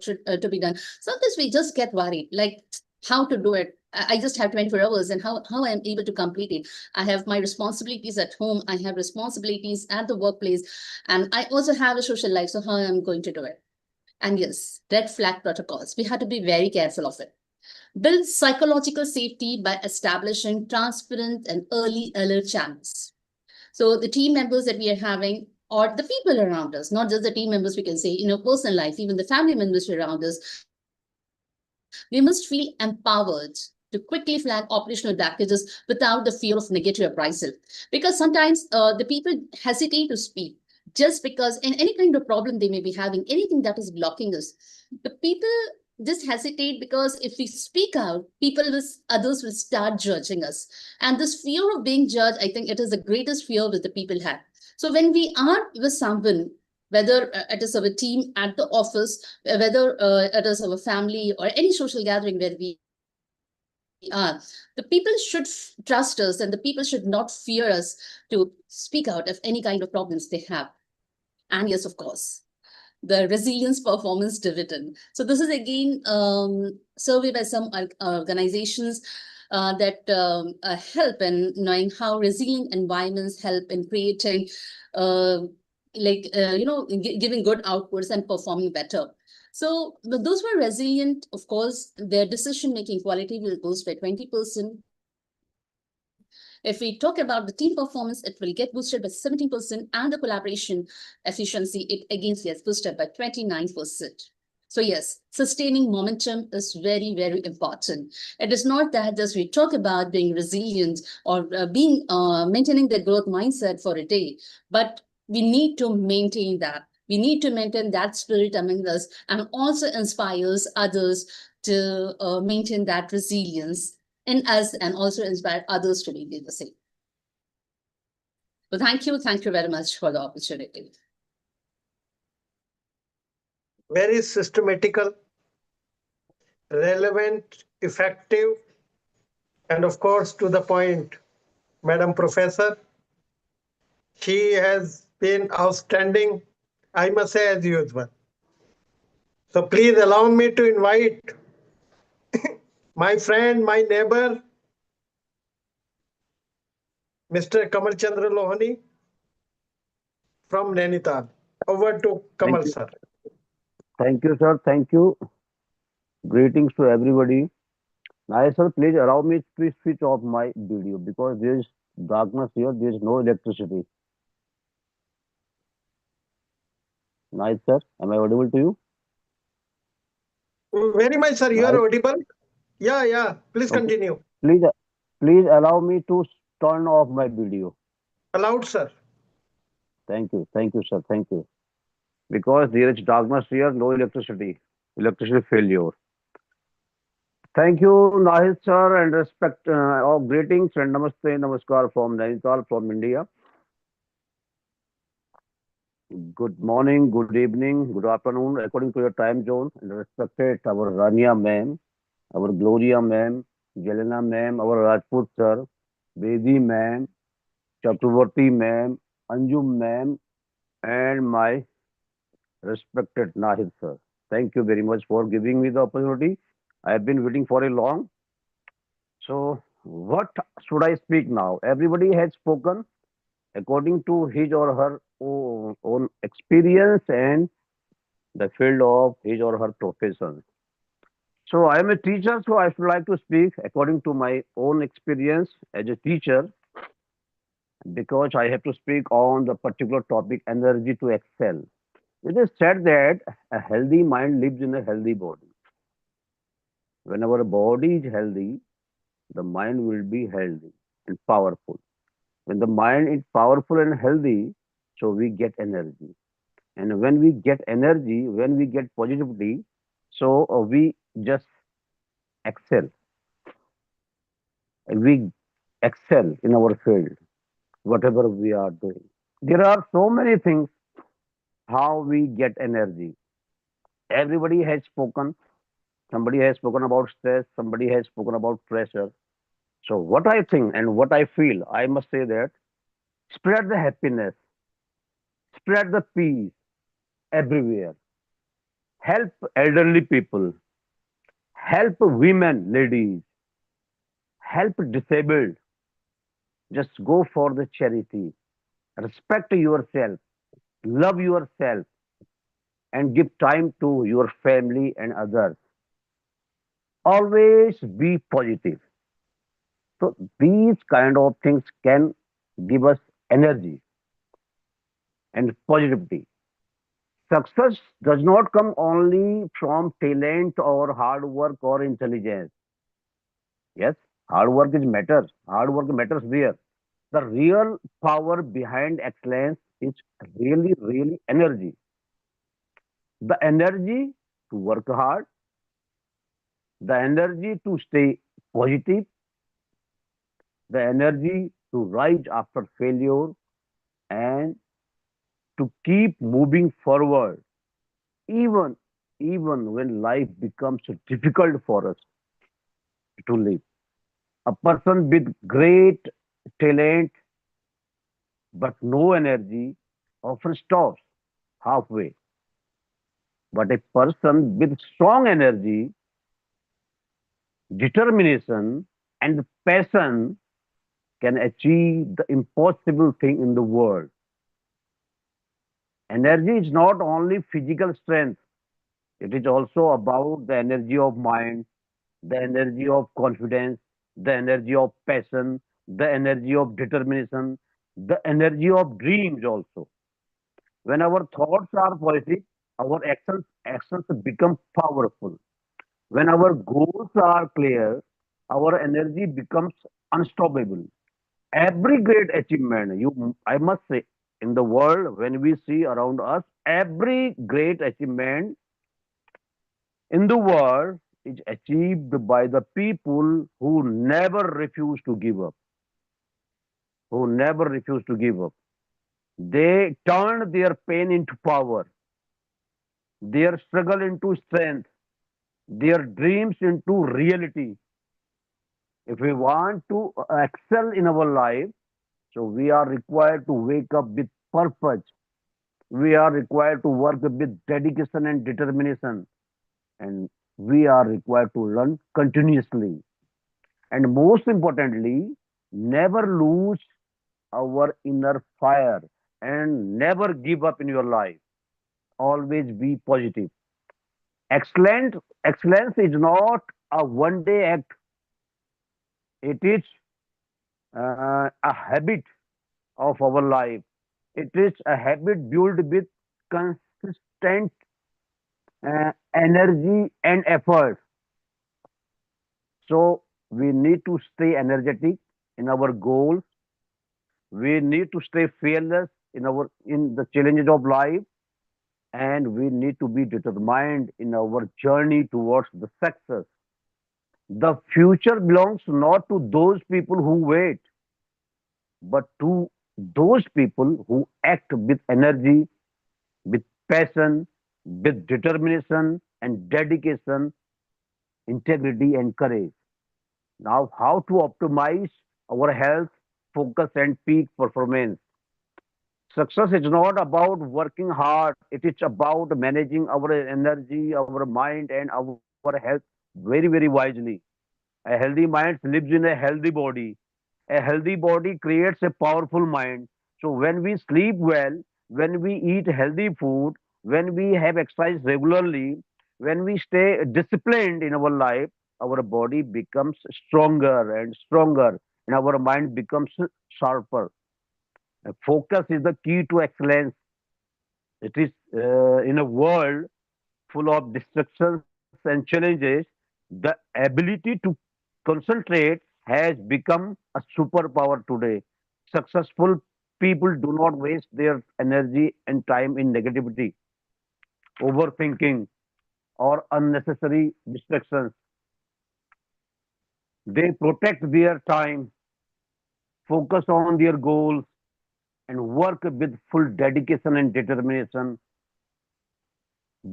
H: to be done, sometimes we just get worried, like how to do it. I just have 24 hours and how I'm able to complete it. I have my responsibilities at home. I have responsibilities at the workplace. And I also have a social life. So how I'm going to do it? And yes, red flag protocols. We have to be very careful of it. Build psychological safety by establishing transparent and early alert channels. So the team members that we are having, or the people around us, not just the team members, we can say in our personal life, even the family members around us, we must feel empowered to quickly flag operational blockages without the fear of negative appraisal. Because sometimes the people hesitate to speak just because in any kind of problem they may be having, anything that is blocking us. The people just hesitate because if we speak out, others will start judging us. And this fear of being judged, I think it is the greatest fear that the people have. So when we are with someone, whether it is our team at the office, whether it is our family or any social gathering where we are, the people should trust us and the people should not fear us to speak out of any kind of problems they have. And yes, of course, the resilience performance dividend. So this is again survey by some organizations that help in knowing how resilient environments help in creating giving good outputs and performing better. So those who are resilient, of course, their decision-making quality will boost by 20%. If we talk about the team performance, it will get boosted by 17%, and the collaboration efficiency, it again gets boosted by 29%. So yes, sustaining momentum is very, very important. It is not that just we talk about being resilient or being maintaining the growth mindset for a day, but we need to maintain that. We need to maintain that spirit among us and also inspires others to maintain that resilience in us and also inspire others to be the same. So thank you very much for the opportunity.
A: Very systematical, relevant, effective, and of course, to the point, Madam Professor. She has been outstanding, I must say, as usual. So please allow me to invite my friend, my neighbor, Mr. Kamal Chandra Lohani from Nainital. Over to
I: Thank
A: Kamal,
I: you.
A: sir.
I: Thank you, sir. Thank you. Greetings to everybody. Now, sir, please allow me to switch off my video because there is darkness here. There is no electricity. Nice, sir. Am I audible to you?
A: Very much, sir. You are
I: Nice.
A: audible. Yeah. Please
I: Okay.
A: continue.
I: Please, please allow me to turn off my video.
A: Allowed, sir.
I: Thank you. Thank you, sir. Thank you. Because there is darkness here, no electricity. Electricity failure. Thank you, Nahid sir, and respect of greetings and namaste, namaskar from Nainital, from India. Good morning, good evening, good afternoon, according to your time zone. And respected our Rania ma'am, our Gloria ma'am, Jelena ma'am, our Rajput sir, Bedi ma'am, Chakravarti ma'am, Anjum ma'am, and my respected Nahid sir. Thank you very much for giving me the opportunity. I have been waiting for a long. So, what should I speak now? Everybody has spoken according to his or her own experience and the field of his or her profession. So I am a teacher, so I should like to speak according to my own experience as a teacher because I have to speak on the particular topic energy to excel. It is said that a healthy mind lives in a healthy body. When our body is healthy, the mind will be healthy and powerful. When the mind is powerful and healthy, so we get energy. And when we get energy, when we get positivity, so we just excel. We excel in our field, whatever we are doing. There are so many things how we get energy. Everybody has spoken. Somebody has spoken about stress. Somebody has spoken about pressure. So what I think and what I feel, I must say that spread the happiness, spread the peace everywhere. Help elderly people, help women, ladies, help disabled. Just go for the charity. Respect yourself, love yourself, and give time to your family and others. Always be positive. So these kind of things can give us energy and positivity. Success does not come only from talent or hard work or intelligence. Yes, hard work is matters. Hard work matters there. The real power behind excellence is really energy. The energy to work hard, the energy to stay positive, the energy to rise after failure, and to keep moving forward, even even when life becomes difficult for us to live. A person with great talent but no energy often stops halfway. But a person with strong energy, determination, and passion can achieve the impossible thing in the world. Energy is not only physical strength, it is also about the energy of mind, the energy of confidence, the energy of passion, the energy of determination, the energy of dreams also. When our thoughts are positive, our actions become powerful. When our goals are clear, our energy becomes unstoppable. Every great achievement, I must say, in the world, when we see around us, every great achievement in the world is achieved by the people who never refuse to give up, who never refuse to give up. They turn their pain into power, their struggle into strength, their dreams into reality. If we want to excel in our life, so we are required to wake up with purpose. We are required to work with dedication and determination. And we are required to learn continuously. And most importantly, never lose our inner fire and never give up in your life. Always be positive. Excellence is not a one day act, it is a habit of our life. It is a habit built with consistent energy and effort. So we need to stay energetic in our goals. We need to stay fearless in the challenges of life, and we need to be determined in our journey towards the success. The future belongs not to those people who wait, but to those people who act with energy, with passion, with determination and dedication, integrity and courage. Now, how to optimize our health, focus, and peak performance? Success is not about working hard, it is about managing our energy, our mind, and our health very wisely. A healthy mind lives in a healthy body. A healthy body creates a powerful mind. So when we sleep well, when we eat healthy food, when we have exercise regularly, when we stay disciplined in our life, our body becomes stronger and stronger, and our mind becomes sharper. Focus is the key to excellence. It is in a world full of distractions and challenges, the ability to concentrate has become a superpower today. Successful people do not waste their energy and time in negativity, overthinking, or unnecessary distractions. They protect their time, focus on their goals, and work with full dedication and determination,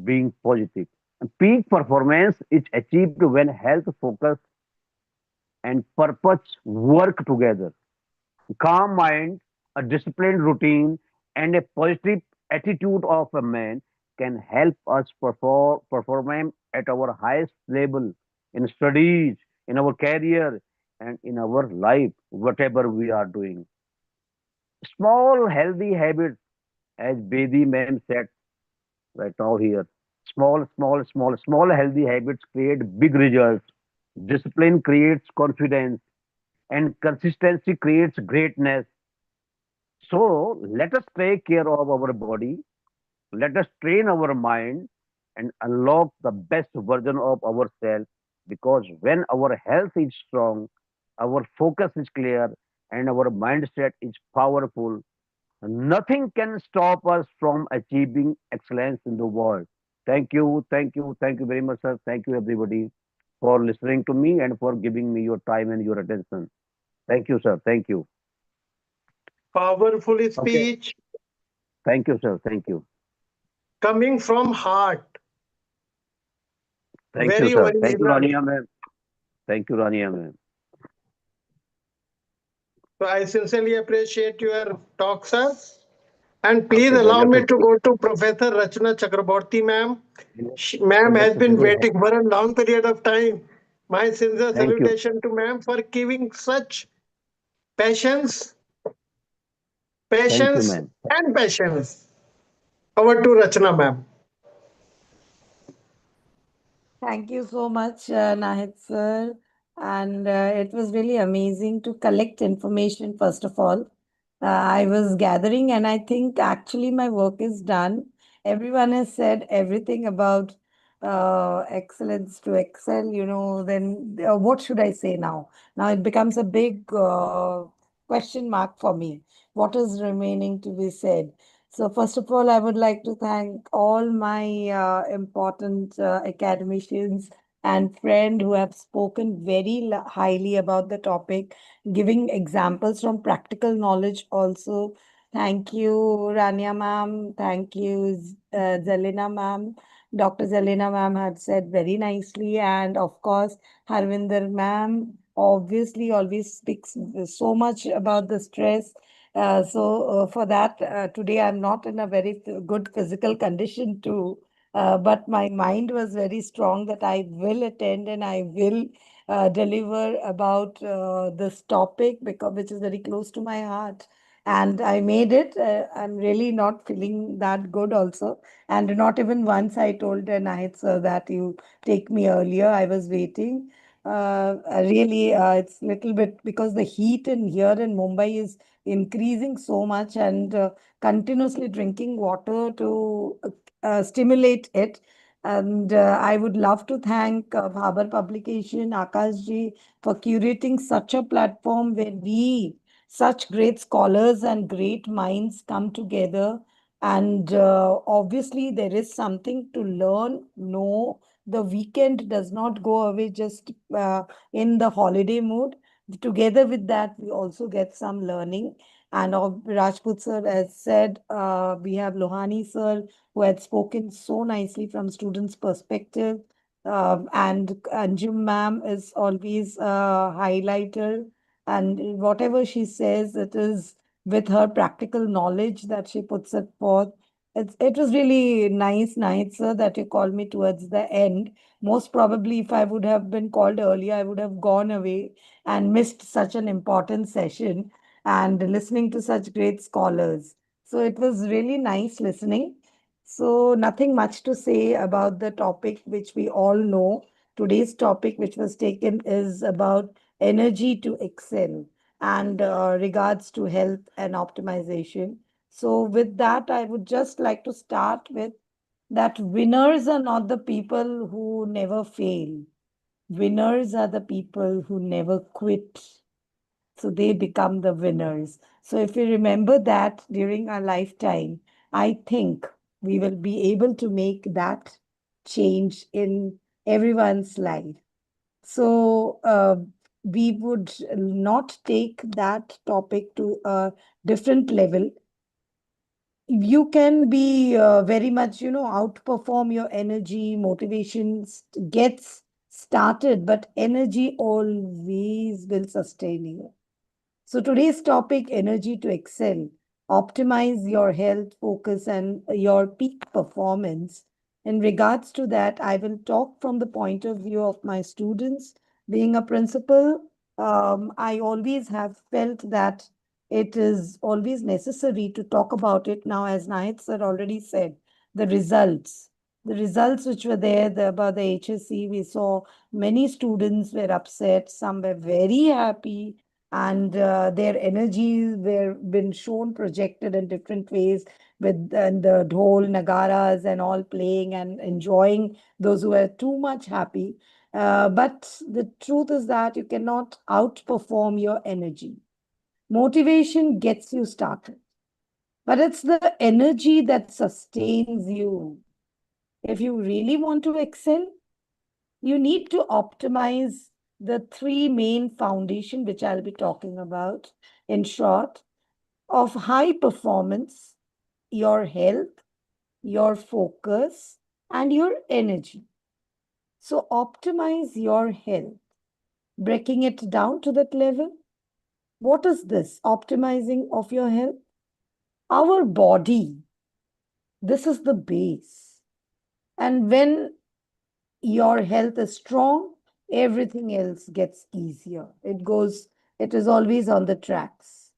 I: being positive. And peak performance is achieved when health, focus, and purpose work together. Calm mind, a disciplined routine, and a positive attitude of a man can help us perform at our highest level in studies, in our career, and in our life, whatever we are doing. Small healthy habits, as Bedi ma'am said, right now here. Small healthy habits create big results. Discipline creates confidence, and consistency creates greatness. So let us take care of our body. Let us train our mind and unlock the best version of ourselves. Because when our health is strong, our focus is clear, and our mindset is powerful, nothing can stop us from achieving excellence in the world. Thank you very much, sir. Thank you, everybody, for listening to me and for giving me your time and your attention. Thank you, sir. Thank you.
A: Powerful
F: Okay.
A: speech
I: Thank you, sir. Thank you.
A: coming from heart.
I: Thank you,
A: Very
I: sir. Thank you,
A: original.
I: Rania ma'am. Thank you, Rania ma'am.
A: So I sincerely appreciate your talk, sir. And please
I: Okay, sir.
A: allow
I: Let
A: me
I: us
A: to go to Professor Rachna Chakraborty, ma'am. Ma'am
I: let's
A: has been
I: really
A: waiting for a long period of time. My sincere
I: thank you.
A: salutation to ma'am for giving such patience,
I: Thank you,
A: patience,
I: ma'am.
A: and patience. Over to Rachna, ma'am.
J: Thank you so much, Nahid sir. And it was really amazing to collect information, first of all. I was gathering, and I think actually my work is done. Everyone has said everything about excellence to excel, then what should I say now? Now it becomes a big question mark for me. What is remaining to be said? So, first of all, I would like to thank all my important academicians and friends who have spoken very highly about the topic, giving examples from practical knowledge also. Thank you, Rania ma'am. Thank you, Zelina ma'am. Dr. Zelina ma'am had said very nicely. And of course, Harvinder ma'am obviously always speaks so much about the stress. So for that, today I'm not in a very good physical condition too, but my mind was very strong that I will attend and I will deliver about this topic because which is very close to my heart. And I made it. I'm really not feeling that good also. And not even once I told Nahid sir that you take me earlier. I was waiting. Really, it's little bit because the heat in here in Mumbai is increasing so much and continuously drinking water to stimulate it. And I would love to thank Bhabar Publication, Akash ji, for curating such a platform where such great scholars and great minds come together. And obviously, there is something to learn. No, the weekend does not go away just in the holiday mood. Together with that, we also get some learning. And Rajput sir has said, we have Lohani sir who had spoken so nicely from students' perspective. And Anjum ma'am is always a highlighter. And whatever she says, it is with her practical knowledge that she puts it forth. It was really nice, sir, that you called me towards the end. Most probably, if I would have been called earlier, I would have gone away and missed such an important session and listening to such great scholars. So it was really nice listening. So, nothing much to say about the topic which we all know. Today's topic, which was taken, is about energy to excel and regards to health and optimization. So, with that, I would just like to start with that winners are not the people who never fail. Winners are the people who never quit. So they become the winners. So if we remember that during our lifetime, I think we will be able to make that change in everyone's life. So we would not take that topic to a different level. You can be very much, outperform your energy, motivation gets started, but energy always will sustain you. So today's topic, energy to excel, optimize your health, focus, and your peak performance. In regards to that, I will talk from the point of view of my students. Being a principal, I always have felt that it is always necessary to talk about it now, as Nahid sir already said, the results. The results which were there about the HSC, we saw many students were upset, some were very happy, and their energies were been shown projected in different ways with and the dhol, nagaras and all playing and enjoying, those who were too much happy. But the truth is that you cannot outperform your energy. Motivation gets you started, but it's the energy that sustains you. If you really want to excel, you need to optimize the three main foundation, which I'll be talking about in short, of high performance: your health, your focus, and your energy. So optimize your health, breaking it down to that level. What is this optimizing of your health? Our body, this is the base. And when your health is strong, everything else gets easier. It is always on the tracks.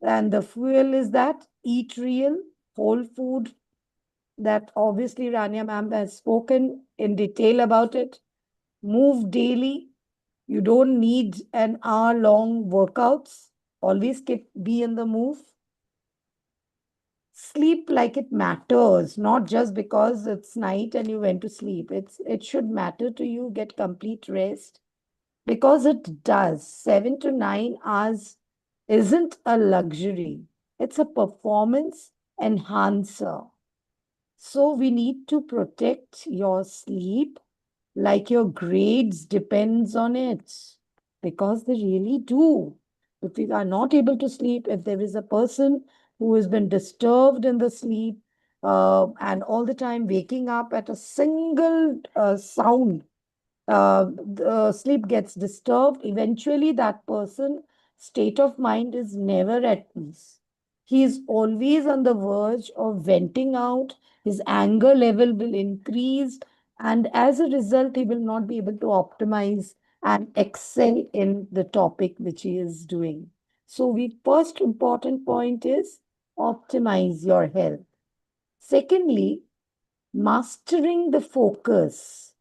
J: And the fuel is that eat real, whole food, that obviously Rania ma'am has spoken in detail about it. Move daily. You don't need an hour-long workouts. Always be in the move. Sleep like it matters, not just because it's night and you went to sleep. It should matter to you. Get complete rest, because it does. 7 to 9 hours isn't a luxury. It's a performance enhancer. So we need to protect your sleep like your grades depends on it, because they really do. If we are not able to sleep, if there is a person who has been disturbed in the sleep and all the time waking up at a single sound, the sleep gets disturbed, eventually that person state of mind is never at peace. He is always on the verge of venting out. His anger level will increase, and as a result, he will not be able to optimize and excel in the topic which he is doing. So, the first important point is optimize your health. Secondly, mastering the focus.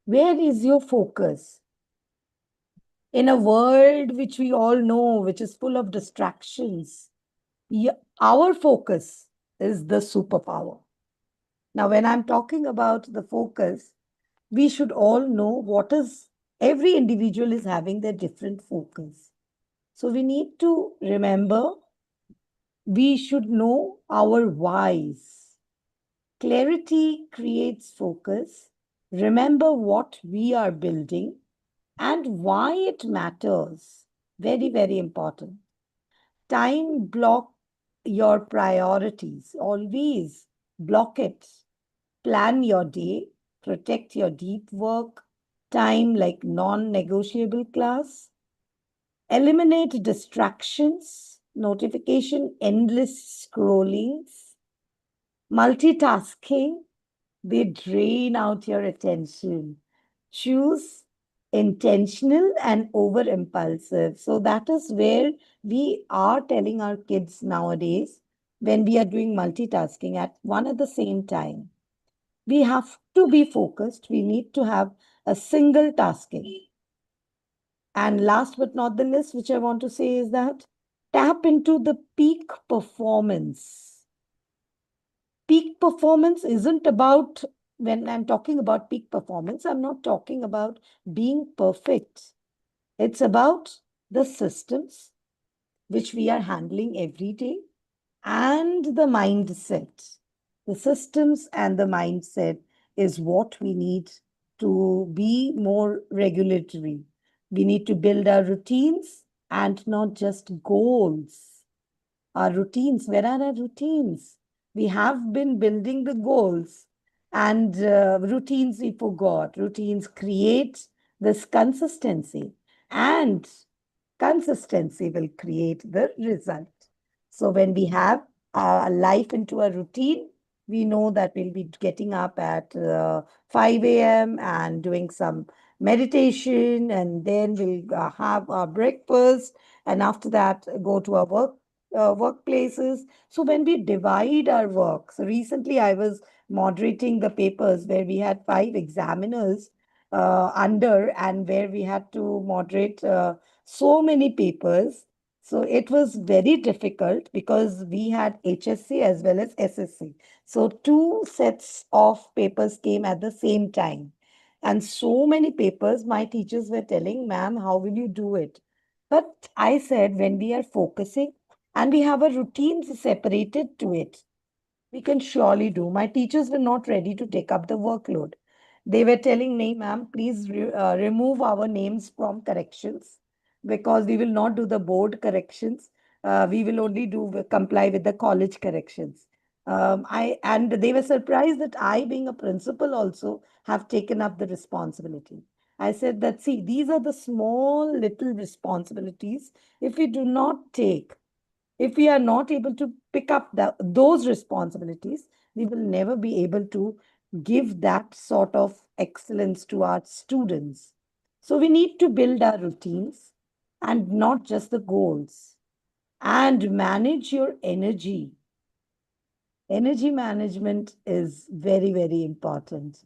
J: Where is your focus? In a world which we all know, which is full of distractions, our focus is the superpower. Now, when I'm talking about the focus, we should all know every individual is having their different focus. So we need to remember, we should know our whys. Clarity creates focus. Remember what we are building and why it matters. Very, very important. Time block your priorities. Always block it. Plan your day. Protect your deep work time like non-negotiable class. Eliminate distractions, notification, endless scrollings, multitasking. They drain out your attention. Choose intentional and over impulsive. So that is where we are telling our kids nowadays, when we are doing multitasking at one at the same time, we have to be focused. We need to have a single tasking. And last but not the least, which I want to say is that tap into the peak performance. Peak performance isn't about, when I'm talking about peak performance, I'm not talking about being perfect. It's about the systems which we are handling every day and the mindset. The systems and the mindset is what we need to be more regulatory. We need to build our routines and not just goals. Our routines, where are our routines? We have been building the goals, and routines we forgot. Routines create this consistency, and consistency will create the result. So when we have a life into a routine, we know that we'll be getting up at 5 a.m. and doing some meditation, and then we'll have our breakfast, and after that go to our work workplaces. So when we divide our work, so recently I was moderating the papers where we had 5 examiners under, and where we had to moderate so many papers. So it was very difficult because we had HSC as well as SSC. So 2 sets of papers came at the same time. And so many papers, my teachers were telling, ma'am, how will you do it? But I said, when we are focusing and we have a routine separated to it, we can surely do. My teachers were not ready to take up the workload. They were telling me, ma'am, please remove our names from corrections, because we will not do the board corrections. We will only do comply with the college corrections. And they were surprised that I, being a principal, also have taken up the responsibility. I said that, see, these are the small little responsibilities. If we do not take, if we are not able to pick up those responsibilities, we will never be able to give that sort of excellence to our students. So we need to build our routines and not just the goals, and manage your energy. Energy management is very, very important.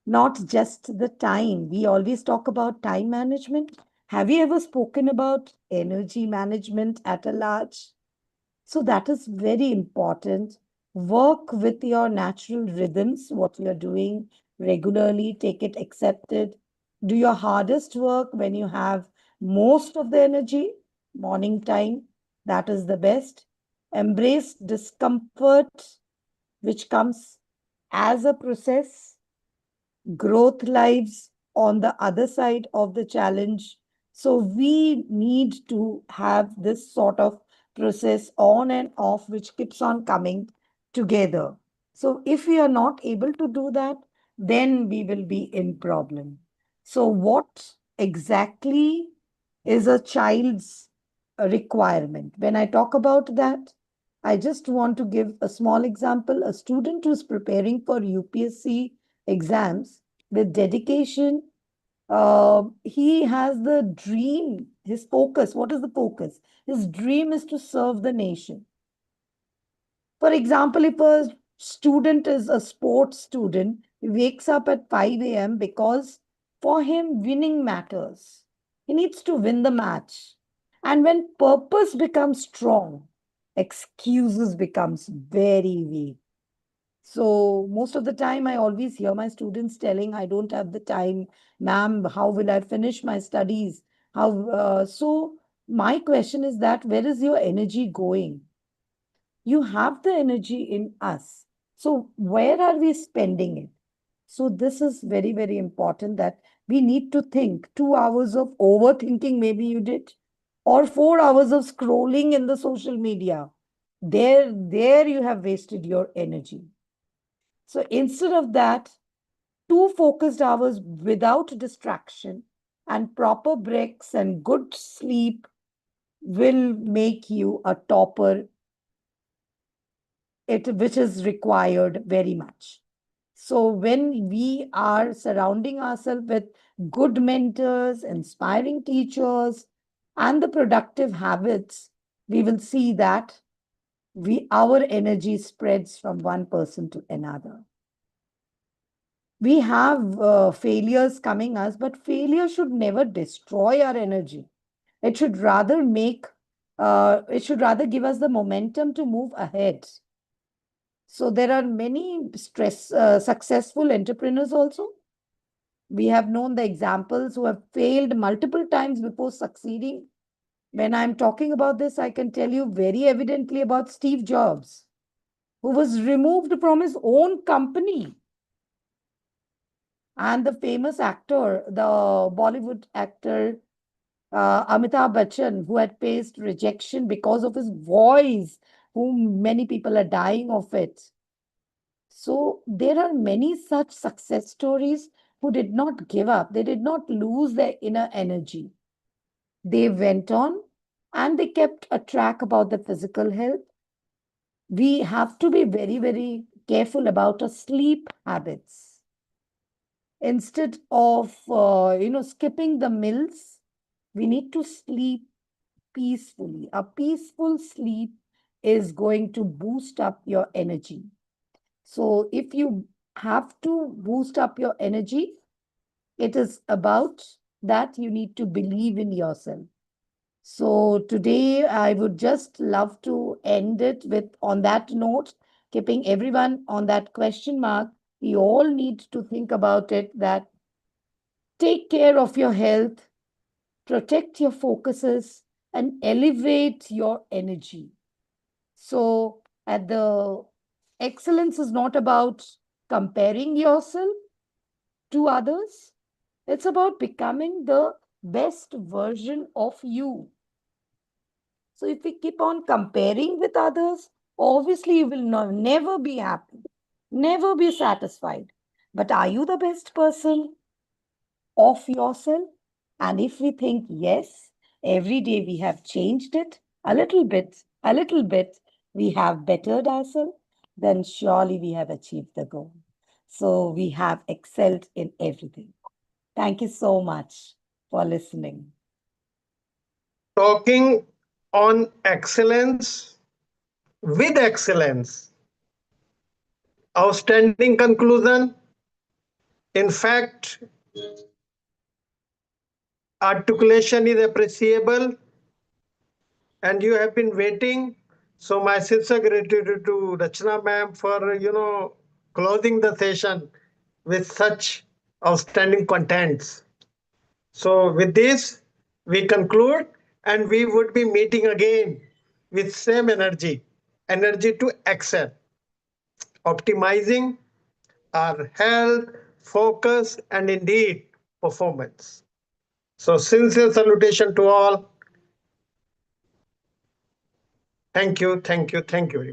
J: Not just the time. We always talk about time management. Have you ever spoken about energy management at a large? So that is very important. Work with your natural rhythms, what you are doing regularly, take it accepted. Do your hardest work when you have most of the energy, morning time, that is the best. Embrace discomfort, which comes as a process. Growth lives on the other side of the challenge. So we need to have this sort of process on and off, which keeps on coming together. So if we are not able to do that, then we will be in problem. So what exactly is a child's requirement? When I talk about that, I just want to give a small example. A student who's preparing for UPSC exams with dedication, he has the dream, his focus. What is the focus? His dream is to serve the nation. For example, if a student is a sports student, he wakes up at 5 a.m. because for him, winning matters. He needs to win the match. And when purpose becomes strong, excuses becomes very weak. So most of the time, I always hear my students telling, I don't have the time, ma'am, how will I finish my studies? So my question is that, where is your energy going? You have the energy in us. So where are we spending it? So this is very, very important, that we need to think. 2 hours of overthinking, maybe you did, or 4 hours of scrolling in the social media. There you have wasted your energy. So instead of that, 2 focused hours without distraction and proper breaks and good sleep will make you a topper, which is required very much. So when we are surrounding ourselves with good mentors, inspiring teachers, and the productive habits, we will see that our energy spreads from one person to another. We have failures coming us, but failure should never destroy our energy. It should rather give us the momentum to move ahead. So there are many successful entrepreneurs also. We have known the examples who have failed multiple times before succeeding. When I'm talking about this, I can tell you very evidently about Steve Jobs, who was removed from his own company. And the famous actor, the Bollywood actor, Amitabh Bachchan, who had faced rejection because of his voice, whom many people are dying of it. So there are many such success stories who did not give up. They did not lose their inner energy. They went on and they kept a track about the physical health. We have to be very, very careful about our sleep habits. Instead of skipping the meals, we need to sleep peacefully. A peaceful sleep is going to boost up your energy. So if you have to boost up your energy, it is about that you need to believe in yourself. So today I would just love to end it with on that note, keeping everyone on that question mark. We all need to think about it that take care of your health, protect your focuses, and elevate your energy. So at the excellence is not about comparing yourself to others. It's about becoming the best version of you. So if we keep on comparing with others, obviously you will never be happy, never be satisfied. But are you the best person of yourself? And if we think yes, every day we have changed it a little bit, we have bettered ourselves, then surely we have achieved the goal. So we have excelled in everything. Thank you so much for listening.
A: Talking on excellence with excellence. Outstanding conclusion. In fact, articulation is appreciable and you have been waiting. So my sincere gratitude to Rachna ma'am for, closing the session with such outstanding contents. So with this, we conclude and we would be meeting again with same energy to excel, optimizing our health, focus, and indeed performance. So sincere salutation to all. Thank you, thank you, thank you very much.